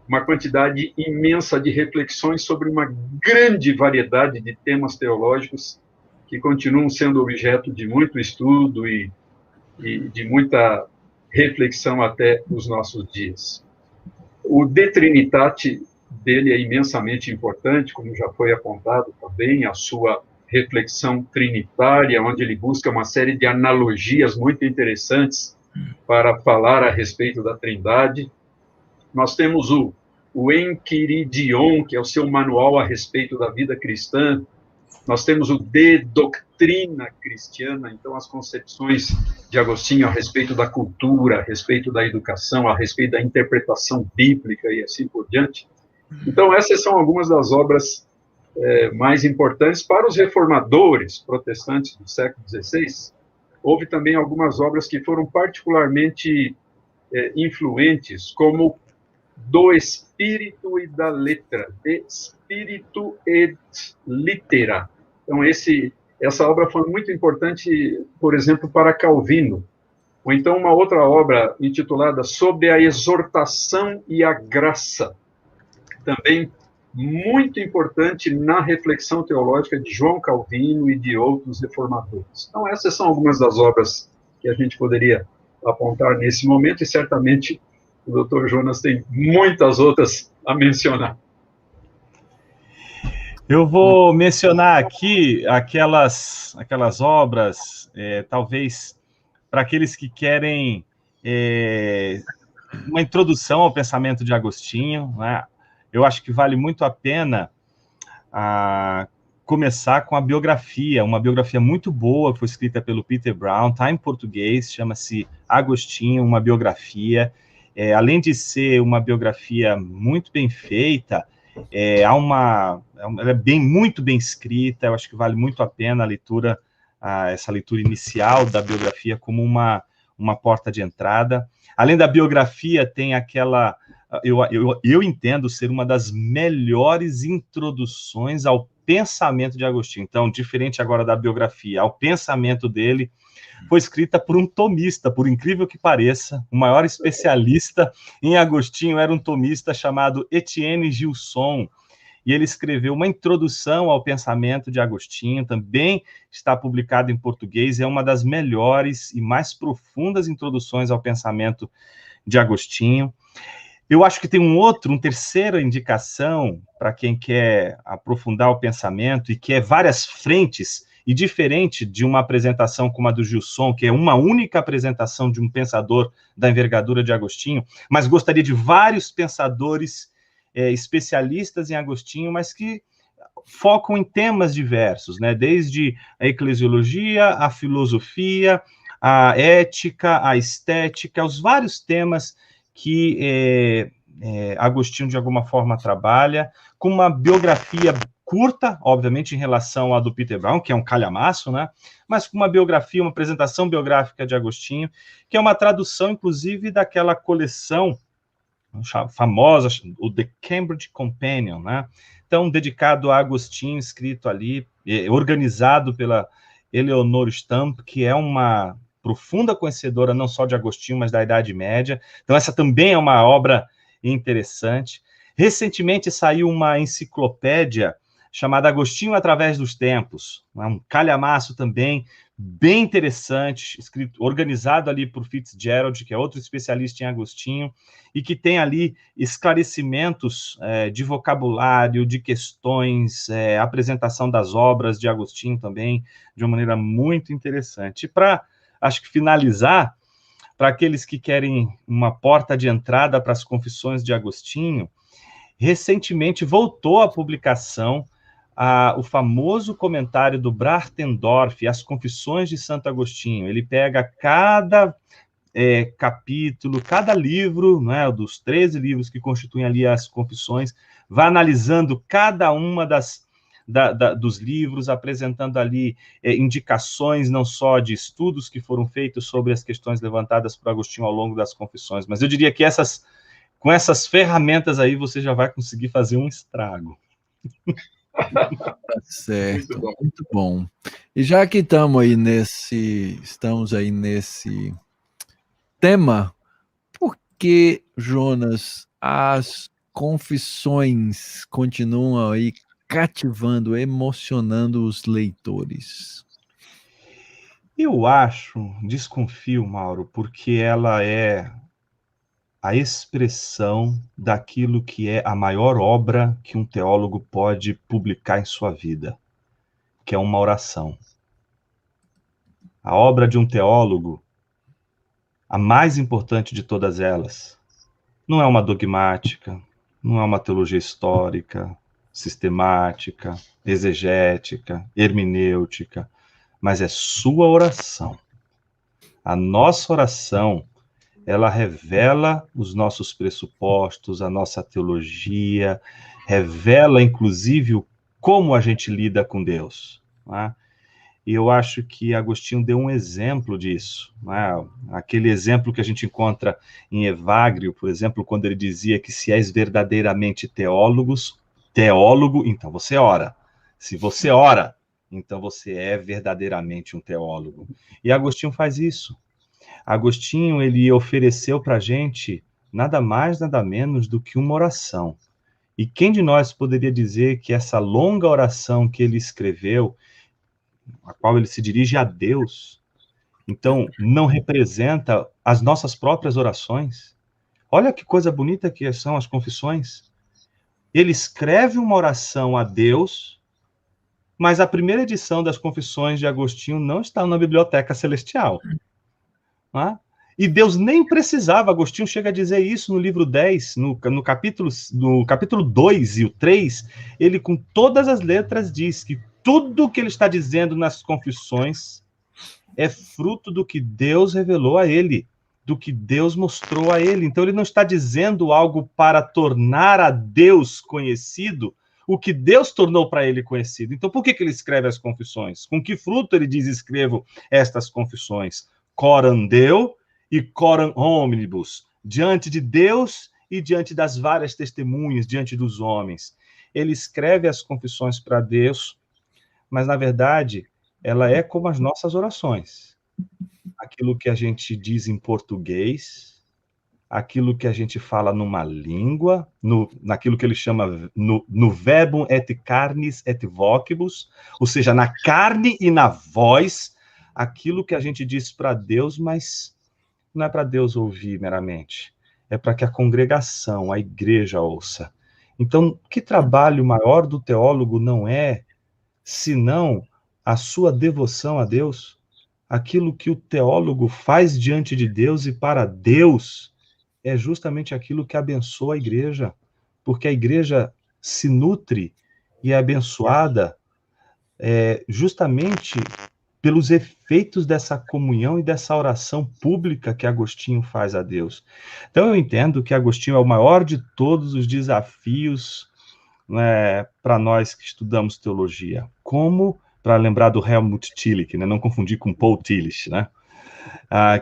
uma quantidade imensa de reflexões sobre uma grande variedade de temas teológicos que continuam sendo objeto de muito estudo e de muita reflexão até os nossos dias. O De Trinitate dele é imensamente importante, como já foi apontado também, a sua reflexão trinitária, onde ele busca uma série de analogias muito interessantes para falar a respeito da Trindade. Nós temos o Enquiridion, que é o seu manual a respeito da vida cristã. Nós temos o De Doctrina Cristiana, então as concepções de Agostinho a respeito da cultura, a respeito da educação, a respeito da interpretação bíblica e assim por diante. Então, essas são algumas das obras mais importantes para os reformadores protestantes do século XVI. Houve também algumas obras que foram particularmente influentes, como Do Espírito e da Letra, De Spiritu et Littera. Então, essa obra foi muito importante, por exemplo, para Calvino. Ou então, uma outra obra intitulada Sobre a Exortação e a Graça, também muito importante na reflexão teológica de João Calvino e de outros reformadores. Então, essas são algumas das obras que a gente poderia apontar nesse momento, e certamente o Dr. Jonas tem muitas outras a mencionar. Eu vou mencionar aqui aquelas obras, talvez, para aqueles que querem uma introdução ao pensamento de Agostinho, né? Eu acho que vale muito a pena começar com a biografia, uma biografia muito boa, que foi escrita pelo Peter Brown, está em português, chama-se Agostinho, uma biografia. Além de ser uma biografia muito bem feita, ela é muito bem escrita. Eu acho que vale muito a pena a leitura, essa leitura inicial da biografia como uma porta de entrada. Além da biografia, tem aquela eu entendo ser uma das melhores introduções ao pensamento de Agostinho. Então, diferente agora da biografia, ao pensamento dele, foi escrita por um tomista, por incrível que pareça. O maior especialista em Agostinho era um tomista chamado Etienne Gilson, e ele escreveu uma introdução ao pensamento de Agostinho, também está publicado em português, é uma das melhores e mais profundas introduções ao pensamento de Agostinho. Eu acho que tem uma terceira indicação para quem quer aprofundar o pensamento e quer várias frentes, e diferente de uma apresentação como a do Gilson, que é uma única apresentação de um pensador da envergadura de Agostinho, mas gostaria de vários pensadores especialistas em Agostinho, mas que focam em temas diversos, né? Desde a eclesiologia, a filosofia, a ética, a estética, os vários temas que Agostinho, de alguma forma, trabalha, com uma biografia curta, obviamente, em relação à do Peter Brown, que é um calhamaço, né? Mas com uma biografia, uma apresentação biográfica de Agostinho, que é uma tradução, inclusive, daquela coleção famosa, o The Cambridge Companion, né? Então, dedicado a Agostinho, escrito ali, organizado pela Eleonore Stamp, que é uma profunda conhecedora não só de Agostinho, mas da Idade Média. Então, essa também é uma obra interessante. Recentemente saiu uma enciclopédia chamada Agostinho através dos tempos, um calhamaço também, bem interessante, escrito, organizado ali por Fitzgerald, que é outro especialista em Agostinho, e que tem ali esclarecimentos de vocabulário, de questões, apresentação das obras de Agostinho também, de uma maneira muito interessante. E para, acho que finalizar, para aqueles que querem uma porta de entrada para as Confissões de Agostinho, recentemente voltou à publicação o famoso comentário do Brachtendorff, As Confissões de Santo Agostinho. Ele pega cada capítulo, cada livro, né, dos 13 livros que constituem ali as Confissões, vai analisando cada uma dos livros, apresentando ali indicações não só de estudos que foram feitos sobre as questões levantadas por Agostinho ao longo das Confissões, mas eu diria que com essas ferramentas aí você já vai conseguir fazer um estrago. Certo, muito bom. E já que estamos aí nesse tema, por que, Jonas, as confissões continuam aí cativando, emocionando os leitores? Eu desconfio, Mauro, porque ela é a expressão daquilo que é a maior obra que um teólogo pode publicar em sua vida, que é uma oração. A obra de um teólogo, a mais importante de todas elas, não é uma dogmática, não é uma teologia histórica, sistemática, exegética, hermenêutica, mas é sua oração. A nossa oração, ela revela os nossos pressupostos, a nossa teologia, revela, inclusive, como a gente lida com Deus. Né? E eu acho que Agostinho deu um exemplo disso. Né? Aquele exemplo que a gente encontra em Evagrio, por exemplo, quando ele dizia que se és verdadeiramente teólogo, então você ora. Se você ora, então você é verdadeiramente um teólogo. E Agostinho faz isso. Agostinho, ele ofereceu para a gente nada mais, nada menos do que uma oração. E quem de nós poderia dizer que essa longa oração que ele escreveu, a qual ele se dirige a Deus, então não representa as nossas próprias orações? Olha que coisa bonita que são as confissões. Ele escreve uma oração a Deus, mas a primeira edição das Confissões de Agostinho não está na Biblioteca Celestial. Né? E Deus nem precisava, Agostinho chega a dizer isso no livro 10, no capítulo 2 e o 3, ele com todas as letras diz que tudo que ele está dizendo nas confissões é fruto do que Deus revelou a ele, do que Deus mostrou a ele. Então ele não está dizendo algo para tornar a Deus conhecido o que Deus tornou para ele conhecido. Então por que ele escreve as confissões? Com que fruto ele diz escrevo estas confissões? Coram Deo e coram omnibus, diante de Deus e diante das várias testemunhas, diante dos homens. Ele escreve as confissões para Deus, mas, na verdade, ela é como as nossas orações. Aquilo que a gente diz em português, aquilo que a gente fala numa língua, naquilo que ele chama no verbum et carnis et vocibus, ou seja, na carne e na voz, aquilo que a gente diz para Deus, mas não é para Deus ouvir meramente, é para que a congregação, a igreja ouça. Então, que trabalho maior do teólogo não é, senão a sua devoção a Deus? Aquilo que o teólogo faz diante de Deus e para Deus é justamente aquilo que abençoa a igreja, porque a igreja se nutre e é abençoada justamente pelos efeitos dessa comunhão e dessa oração pública que Agostinho faz a Deus. Então eu entendo que Agostinho é o maior de todos os desafios, né, para nós que estudamos teologia, como, para lembrar do Helmut Tillich, né, não confundir com Paul Tillich, né,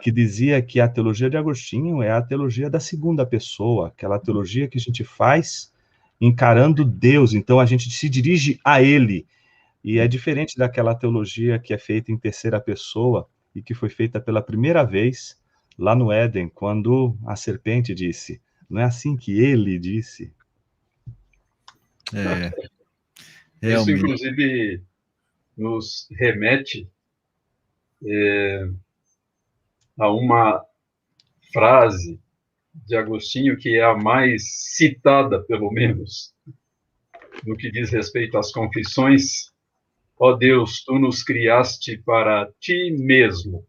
que dizia que a teologia de Agostinho é a teologia da segunda pessoa, aquela teologia que a gente faz encarando Deus, então a gente se dirige a Ele, e é diferente daquela teologia que é feita em terceira pessoa e que foi feita pela primeira vez lá no Éden, quando a serpente disse, não é assim que ele disse? Isso, inclusive, nos remete a uma frase de Agostinho que é a mais citada, pelo menos, no que diz respeito às confissões. Ó Deus, tu nos criaste para ti mesmo,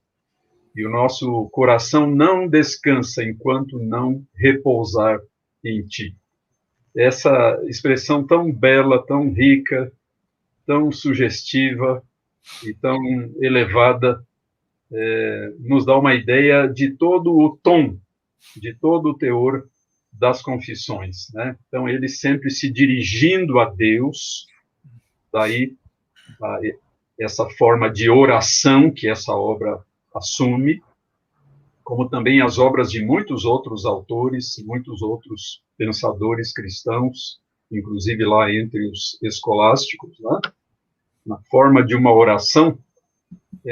e o nosso coração não descansa enquanto não repousar em ti. Essa expressão tão bela, tão rica, tão sugestiva e tão elevada, nos dá uma ideia de todo o tom, de todo o teor das confissões, né? Então, ele sempre se dirigindo a Deus, daí essa forma de oração que essa obra assume, como também as obras de muitos outros autores, muitos outros pensadores cristãos, inclusive lá entre os escolásticos, né? Na forma de uma oração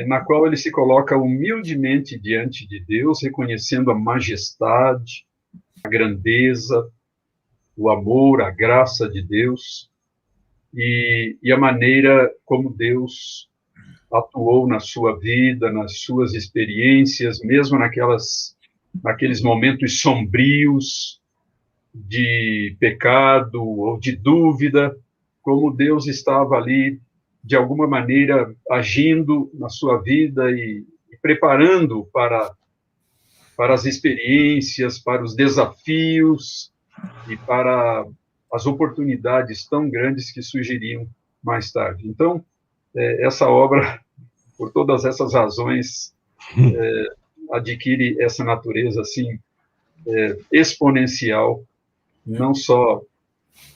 na qual ele se coloca humildemente diante de Deus, reconhecendo a majestade, a grandeza, o amor, a graça de Deus e a maneira como Deus atuou na sua vida, nas suas experiências, mesmo naqueles momentos sombrios de pecado ou de dúvida, como Deus estava ali, de alguma maneira, agindo na sua vida e preparando para as experiências, para os desafios e para as oportunidades tão grandes que surgiriam mais tarde. Então, essa obra, por todas essas razões, adquire essa natureza assim exponencial, não só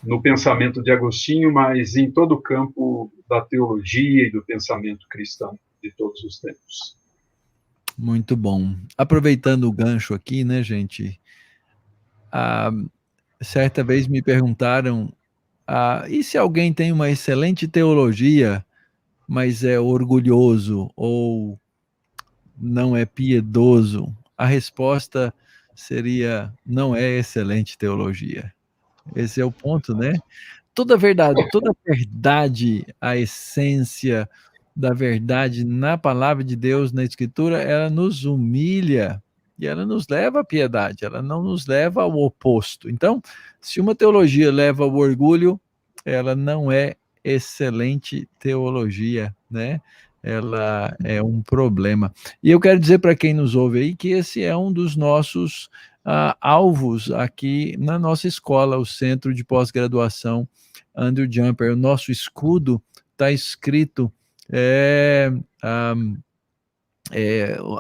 no pensamento de Agostinho, mas em todo o campo da teologia e do pensamento cristão de todos os tempos. Muito bom. Aproveitando o gancho aqui, né, gente? Certa vez me perguntaram, e se alguém tem uma excelente teologia, mas é orgulhoso ou não é piedoso? A resposta seria, não é excelente teologia. Esse é o ponto, né? Toda verdade, a essência da verdade na palavra de Deus, na Escritura, ela nos humilha e ela nos leva à piedade, ela não nos leva ao oposto. Então, se uma teologia leva ao orgulho, ela não é excelente teologia, né? Ela é um problema. E eu quero dizer para quem nos ouve aí que esse é um dos nossos alvos aqui na nossa escola, o Centro de Pós-Graduação Andrew Jumper. O nosso escudo está escrito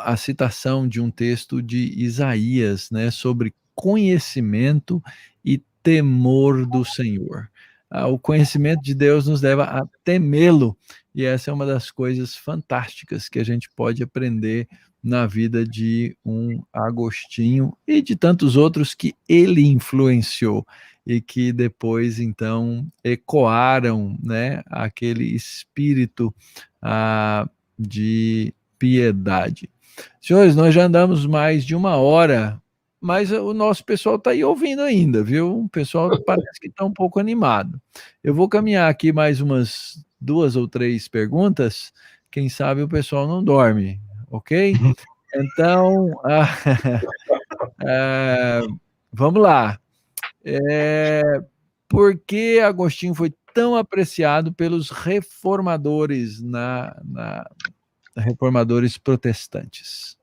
a citação de um texto de Isaías, né, sobre conhecimento e temor do Senhor. O conhecimento de Deus nos leva a temê-lo, e essa é uma das coisas fantásticas que a gente pode aprender na vida de um Agostinho e de tantos outros que ele influenciou e que depois, então, ecoaram, né, aquele espírito de piedade. Senhores, nós já andamos mais de 1 hora, mas o nosso pessoal está aí ouvindo ainda, viu? O pessoal parece que está um pouco animado. Eu vou caminhar aqui mais umas 2 ou 3 perguntas, quem sabe o pessoal não dorme, ok? Então, vamos lá. Por que Agostinho foi tão apreciado pelos reformadores reformadores protestantes?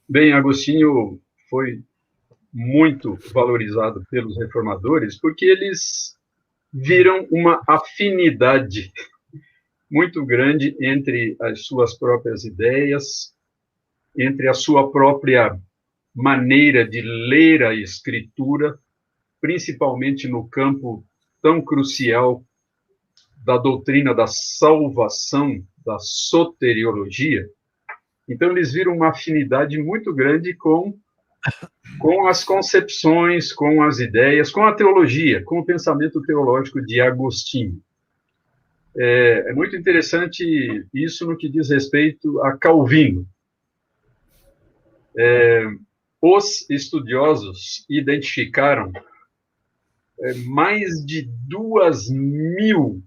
Bem, Agostinho foi muito valorizado pelos reformadores porque eles viram uma afinidade muito grande entre as suas próprias ideias, entre a sua própria maneira de ler a Escritura, principalmente no campo tão crucial da doutrina da salvação, da soteriologia. Então, eles viram uma afinidade muito grande com as concepções, com as ideias, com a teologia, com o pensamento teológico de Agostinho. É muito interessante isso no que diz respeito a Calvino. Os estudiosos identificaram mais de 2.000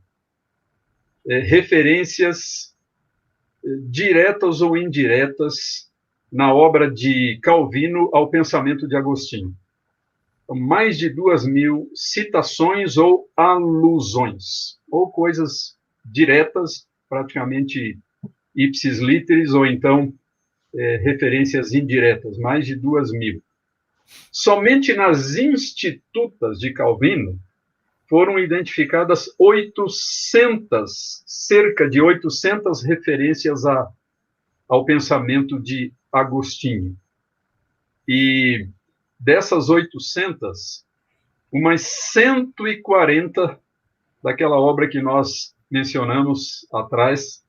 referências diretas ou indiretas na obra de Calvino ao pensamento de Agostinho. Então, mais de 2.000 citações ou alusões, ou coisas diretas, praticamente ipsis literis, ou então referências indiretas, mais de 2.000. Somente nas Institutas de Calvino foram identificadas 800, cerca de 800 referências ao pensamento de Agostinho. E dessas 800, umas 140 daquela obra que nós mencionamos atrás,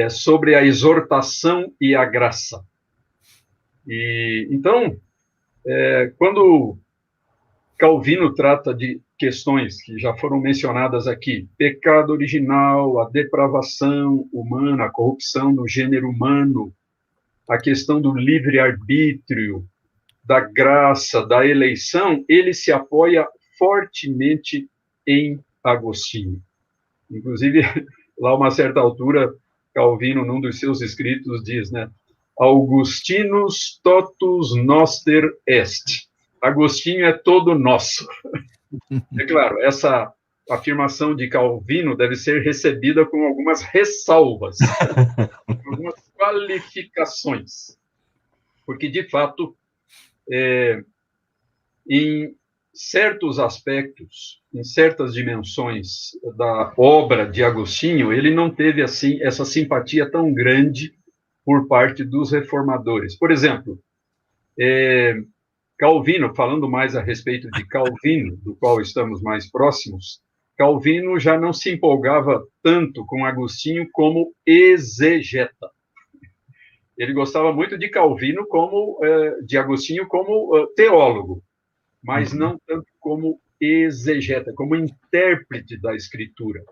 sobre a exortação e a graça. E então, quando Calvino trata de questões que já foram mencionadas aqui, pecado original, a depravação humana, a corrupção do gênero humano, a questão do livre-arbítrio, da graça, da eleição, ele se apoia fortemente em Agostinho. Inclusive, lá a uma certa altura, Calvino, num dos seus escritos, diz, né, Augustinus totus noster est. Agostinho é todo nosso. É claro, essa afirmação de Calvino deve ser recebida com algumas ressalvas, algumas qualificações, porque, de fato, em certos aspectos, em certas dimensões da obra de Agostinho, ele não teve assim essa simpatia tão grande por parte dos reformadores. Por exemplo, Calvino, falando mais a respeito de Calvino, do qual estamos mais próximos, Calvino já não se empolgava tanto com Agostinho como exegeta. Ele gostava muito de Calvino de Agostinho como teólogo, mas não tanto como exegeta, como intérprete da Escritura.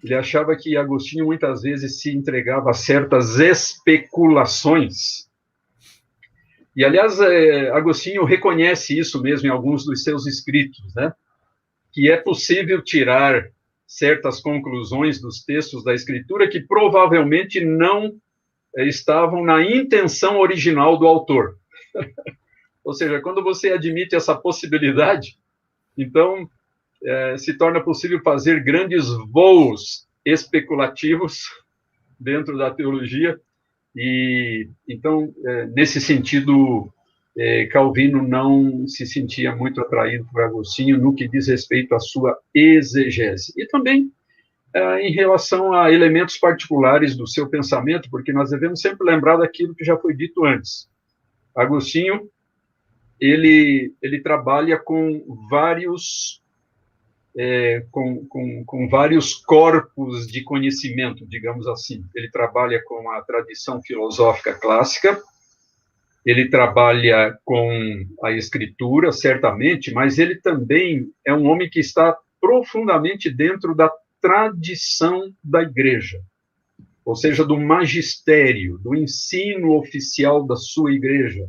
Ele achava que Agostinho muitas vezes se entregava a certas especulações. E, aliás, Agostinho reconhece isso mesmo em alguns dos seus escritos, né? Que é possível tirar certas conclusões dos textos da Escritura que provavelmente não estavam na intenção original do autor. Ou seja, quando você admite essa possibilidade, então se torna possível fazer grandes voos especulativos dentro da teologia. E então, nesse sentido, Calvino não se sentia muito atraído por Agostinho no que diz respeito à sua exegese. E também em relação a elementos particulares do seu pensamento, porque nós devemos sempre lembrar daquilo que já foi dito antes. Agostinho, ele trabalha com vários com vários corpos de conhecimento, digamos assim. Ele trabalha com a tradição filosófica clássica, ele trabalha com a escritura, certamente, mas ele também é um homem que está profundamente dentro da tradição da igreja, ou seja, do magistério, do ensino oficial da sua igreja,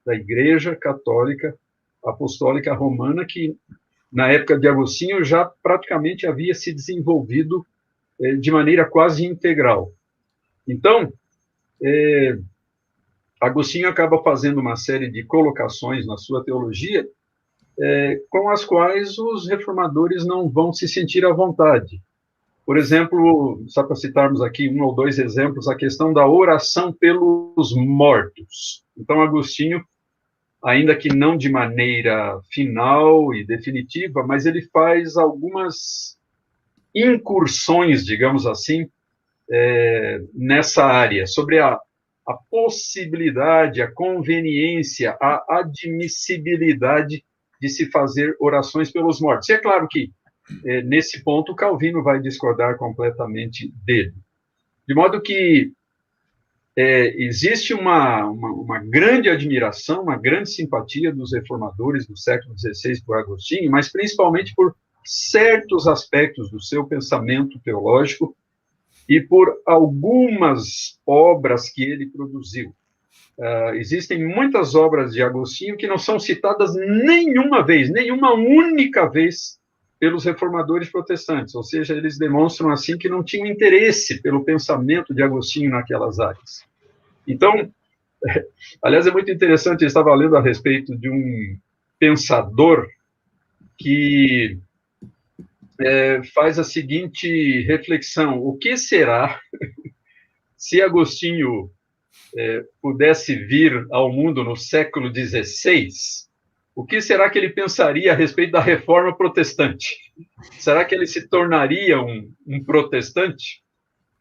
da Igreja Católica Apostólica Romana, que na época de Agostinho já praticamente havia se desenvolvido de maneira quase integral. Então, Agostinho acaba fazendo uma série de colocações na sua teologia com as quais os reformadores não vão se sentir à vontade. Por exemplo, só para citarmos aqui um ou dois exemplos, a questão da oração pelos mortos. Então, Agostinho, ainda que não de maneira final e definitiva, mas ele faz algumas incursões, digamos assim, nessa área, sobre a possibilidade, a conveniência, a admissibilidade de se fazer orações pelos mortos. E é claro que, nesse ponto, Calvino vai discordar completamente dele. De modo que existe uma grande admiração, uma grande simpatia dos reformadores do século XVI por Agostinho, mas principalmente por certos aspectos do seu pensamento teológico e por algumas obras que ele produziu. Existem muitas obras de Agostinho que não são citadas nenhuma única vez, pelos reformadores protestantes, ou seja, eles demonstram assim que não tinham interesse pelo pensamento de Agostinho naquelas áreas. Então, aliás, é muito interessante, eu estava lendo a respeito de um pensador que faz a seguinte reflexão: o que será se Agostinho pudesse vir ao mundo no século XVI? O que será que ele pensaria a respeito da reforma protestante? Será que ele se tornaria um protestante?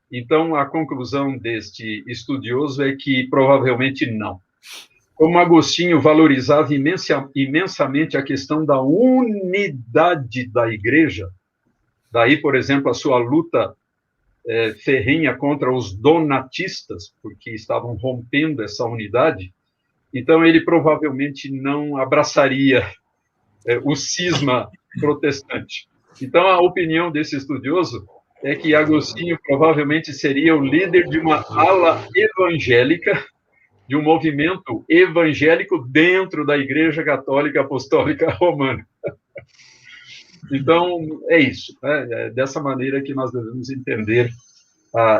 Então, a conclusão deste estudioso é que provavelmente não. Como Agostinho valorizava imensamente a questão da unidade da igreja, daí, por exemplo, a sua luta ferrenha contra os donatistas, porque estavam rompendo essa unidade, então ele provavelmente não abraçaria o cisma protestante. Então, a opinião desse estudioso é que Agostinho provavelmente seria o líder de uma ala evangélica, de um movimento evangélico dentro da Igreja Católica Apostólica Romana. Então, é isso. É dessa maneira que nós devemos entender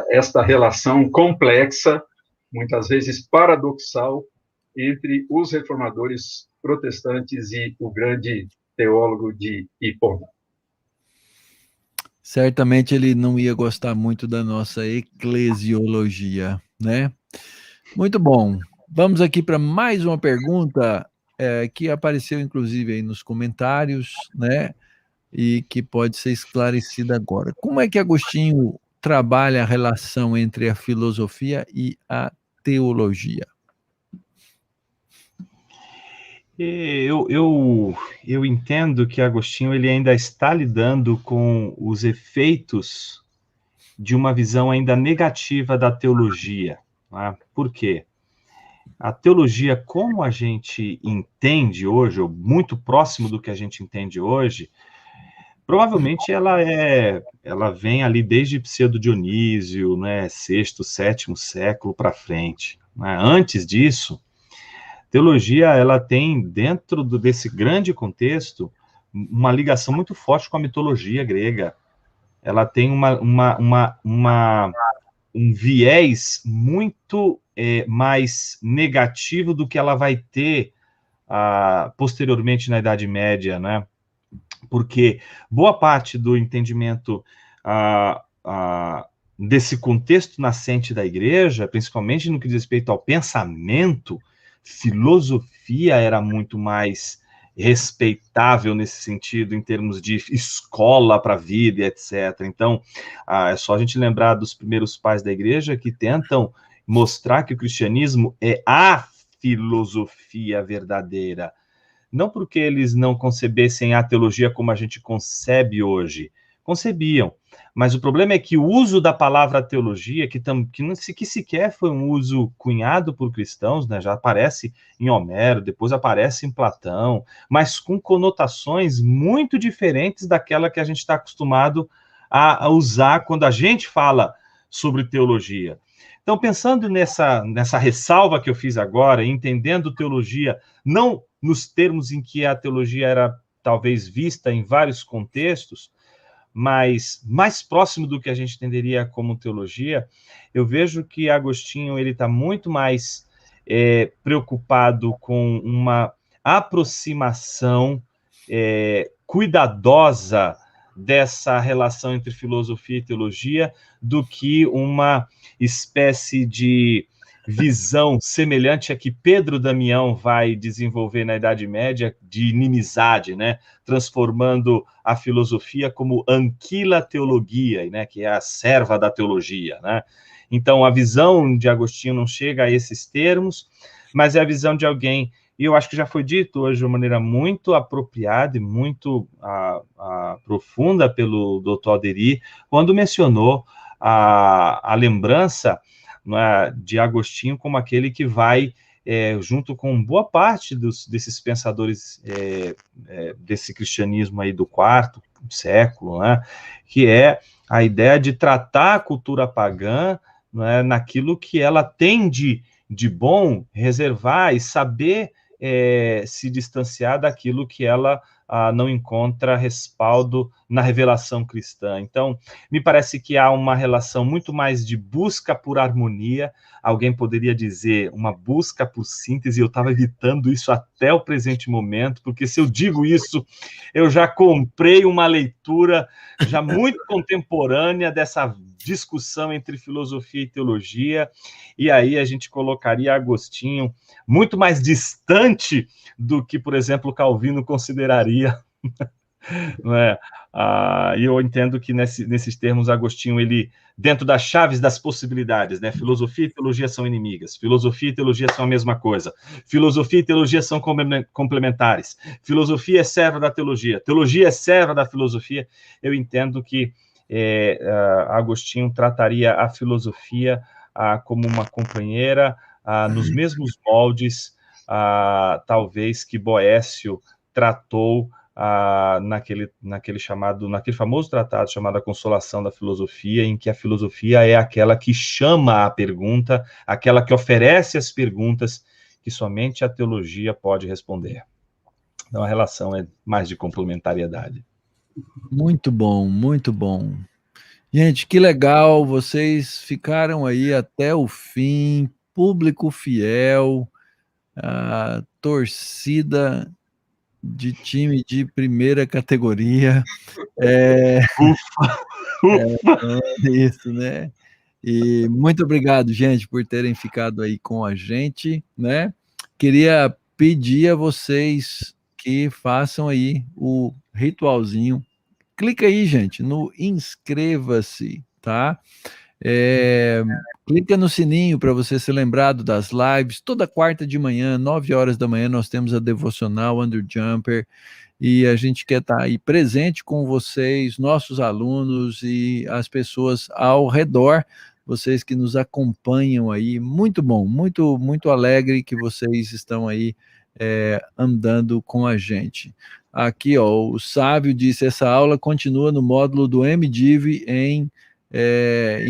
esta relação complexa, muitas vezes paradoxal, entre os reformadores protestantes e o grande teólogo de Hipona. Certamente ele não ia gostar muito da nossa eclesiologia, né? Muito bom. Vamos aqui para mais uma pergunta que apareceu, inclusive, aí nos comentários, né? E que pode ser esclarecida agora. Como é que Agostinho trabalha a relação entre a filosofia e a teologia? Eu entendo que Agostinho ele ainda está lidando com os efeitos de uma visão ainda negativa da teologia. Né? Por quê? A teologia, como a gente entende hoje, ou muito próximo do que a gente entende hoje, provavelmente ela vem ali desde Pseudo-Dionísio, né, 6º, 7º século para frente. Né? Antes disso, teologia ela tem, dentro desse grande contexto, uma ligação muito forte com a mitologia grega. Ela tem um viés muito mais negativo do que ela vai ter posteriormente na Idade Média, né? Porque boa parte do entendimento desse contexto nascente da igreja, principalmente no que diz respeito ao pensamento, filosofia era muito mais respeitável nesse sentido, em termos de escola para a vida, etc. Então, é só a gente lembrar dos primeiros pais da igreja que tentam mostrar que o cristianismo é a filosofia verdadeira. não porque eles não concebessem a teologia como a gente concebe hoje, concebiam, mas o problema é que o uso da palavra teologia, que sequer foi um uso cunhado por cristãos, né, já aparece em Homero, depois aparece em Platão, mas com conotações muito diferentes daquela que a gente está acostumado a usar quando a gente fala sobre teologia. Então, pensando nessa ressalva que eu fiz agora, entendendo teologia, não nos termos em que a teologia era talvez vista em vários contextos, mas mais próximo do que a gente entenderia como teologia, eu vejo que Agostinho ele está muito mais preocupado com uma aproximação cuidadosa dessa relação entre filosofia e teologia do que uma espécie de visão semelhante à que Pedro Damião vai desenvolver na Idade Média, de inimizade, né? Transformando a filosofia como anquila teologia, né? Que é a serva da teologia, né? Então, a visão de Agostinho não chega a esses termos, mas é a visão de alguém, e eu acho que já foi dito hoje de uma maneira muito apropriada e muito profunda pelo Dr. Alderi, quando mencionou a lembrança, né, de Agostinho como aquele que vai, junto com boa parte desses pensadores desse cristianismo aí do quarto século, né, que é a ideia de tratar a cultura pagã, né, naquilo que ela tem de bom, reservar e saber se distanciar daquilo que ela não encontra respaldo na revelação cristã. Então, me parece que há uma relação muito mais de busca por harmonia, alguém poderia dizer uma busca por síntese, eu estava evitando isso até o presente momento, porque se eu digo isso, eu já comprei uma leitura já muito contemporânea dessa discussão entre filosofia e teologia, e aí a gente colocaria Agostinho muito mais distante do que, por exemplo, Calvino consideraria, não é? E eu entendo que nesses termos Agostinho, ele, dentro das chaves das possibilidades, né? Filosofia e teologia são inimigas, filosofia e teologia são a mesma coisa, filosofia e teologia são complementares, filosofia é serva da teologia, teologia é serva da filosofia. Eu entendo que Agostinho trataria a filosofia como uma companheira nos mesmos moldes, talvez, que Boécio tratou naquele famoso tratado chamado A Consolação da Filosofia, em que a filosofia é aquela que chama a pergunta, aquela que oferece as perguntas que somente a teologia pode responder. Então a relação é mais de complementariedade. Muito bom, muito bom. Gente, que legal, vocês ficaram aí até o fim, público fiel, torcida de time de primeira categoria. Isso, né? E muito obrigado, gente, por terem ficado aí com a gente, né? Queria pedir a vocês que façam aí o ritualzinho. Clica aí, gente, no inscreva-se, tá? Clica no sininho para você ser lembrado das lives. Toda quarta de manhã, 9 horas da manhã, nós temos a devocional Under Jumper e a gente quer estar aí presente com vocês, nossos alunos e as pessoas ao redor, vocês que nos acompanham aí. Muito bom, muito, muito alegre que vocês estão aí andando com a gente. Aqui, ó, o Sávio disse, essa aula continua no módulo do MDiv em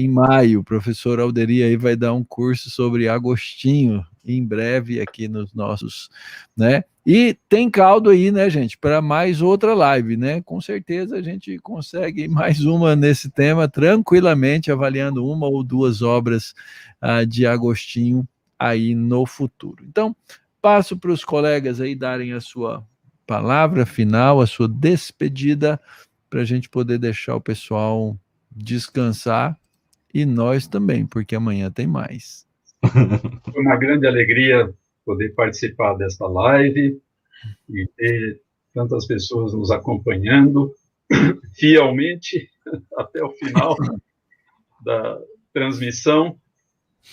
maio. O professor Alderi aí vai dar um curso sobre Agostinho em breve aqui nos nossos, né? E tem caldo aí, né, gente, para mais outra live, né? Com certeza a gente consegue mais uma nesse tema tranquilamente, avaliando uma ou duas obras de Agostinho aí no futuro. Então, passo para os colegas aí darem a sua palavra final, a sua despedida, para a gente poder deixar o pessoal descansar e nós também, porque amanhã tem mais. Foi uma grande alegria poder participar desta live e ter tantas pessoas nos acompanhando fielmente até o final da transmissão.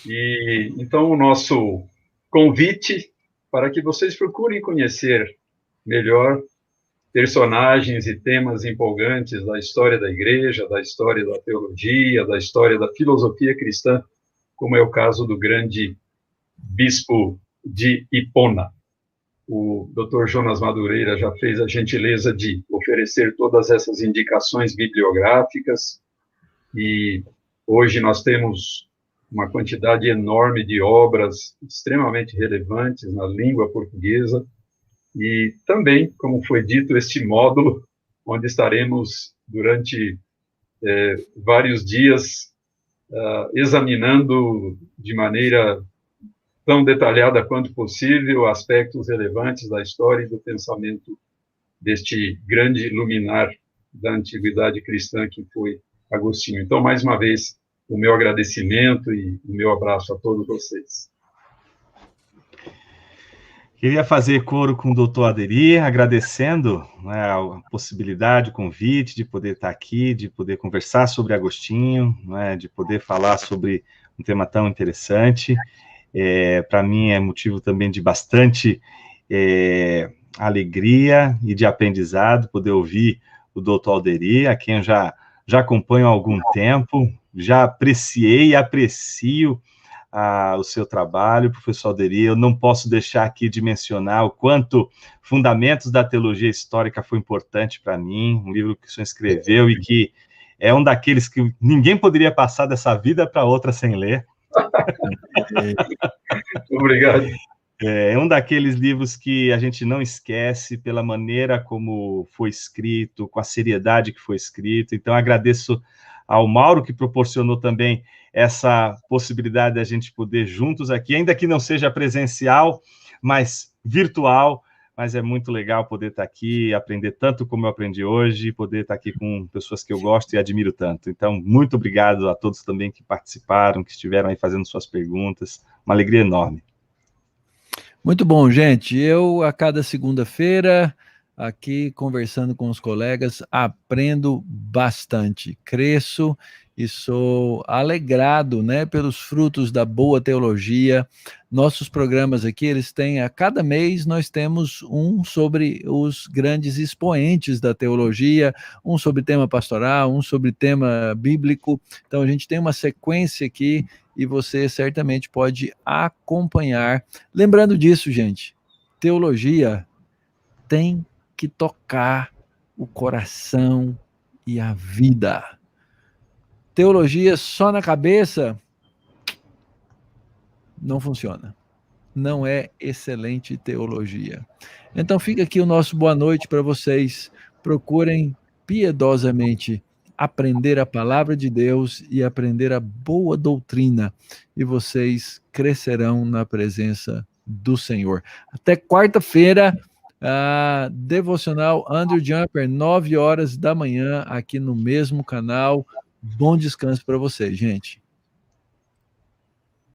E então o nosso convite para que vocês procurem conhecer melhor personagens e temas empolgantes da história da igreja, da história da teologia, da história da filosofia cristã, como é o caso do grande bispo de Hipona. O Dr. Jonas Madureira já fez a gentileza de oferecer todas essas indicações bibliográficas, e hoje nós temos uma quantidade enorme de obras extremamente relevantes na língua portuguesa, e também, como foi dito, este módulo, onde estaremos durante vários dias examinando de maneira tão detalhada quanto possível aspectos relevantes da história e do pensamento deste grande luminar da antiguidade cristã que foi Agostinho. Então, mais uma vez, o meu agradecimento e o meu abraço a todos vocês. Queria fazer coro com o doutor Aderir, agradecendo, né, a possibilidade, o convite de poder estar aqui, de poder conversar sobre Agostinho, né, de poder falar sobre um tema tão interessante. Para mim é motivo também de bastante alegria e de aprendizado poder ouvir o doutor Aderir, a quem eu já acompanho há algum tempo, já apreciei e aprecio o seu trabalho, professor Aderir. Eu não posso deixar aqui de mencionar o quanto Fundamentos da Teologia Histórica foi importante para mim, um livro que o senhor escreveu e que é um daqueles que ninguém poderia passar dessa vida para outra sem ler. Obrigado. É um daqueles livros que a gente não esquece pela maneira como foi escrito, com a seriedade que foi escrito. Então, agradeço ao Mauro, que proporcionou também essa possibilidade da gente poder juntos aqui, ainda que não seja presencial, mas virtual, mas é muito legal poder estar aqui, aprender tanto como eu aprendi hoje, poder estar aqui com pessoas que eu gosto e admiro tanto. Então, muito obrigado a todos também que participaram, que estiveram aí fazendo suas perguntas, uma alegria enorme. Muito bom, gente. Eu, a cada segunda-feira, aqui conversando com os colegas, aprendo bastante, cresço e sou alegrado, né, pelos frutos da boa teologia. Nossos programas aqui, eles têm, a cada mês nós temos um sobre os grandes expoentes da teologia, um sobre tema pastoral, um sobre tema bíblico. Então a gente tem uma sequência aqui e você certamente pode acompanhar. Lembrando disso, gente, teologia tem que tocar o coração e a vida. Teologia só na cabeça não funciona. Não é excelente teologia. Então fica aqui o nosso boa noite para vocês. Procurem piedosamente aprender a palavra de Deus e aprender a boa doutrina, e vocês crescerão na presença do Senhor. Até quarta-feira, devocional Andrew Jumper, 9 horas da manhã, aqui no mesmo canal. Bom descanso para vocês, gente.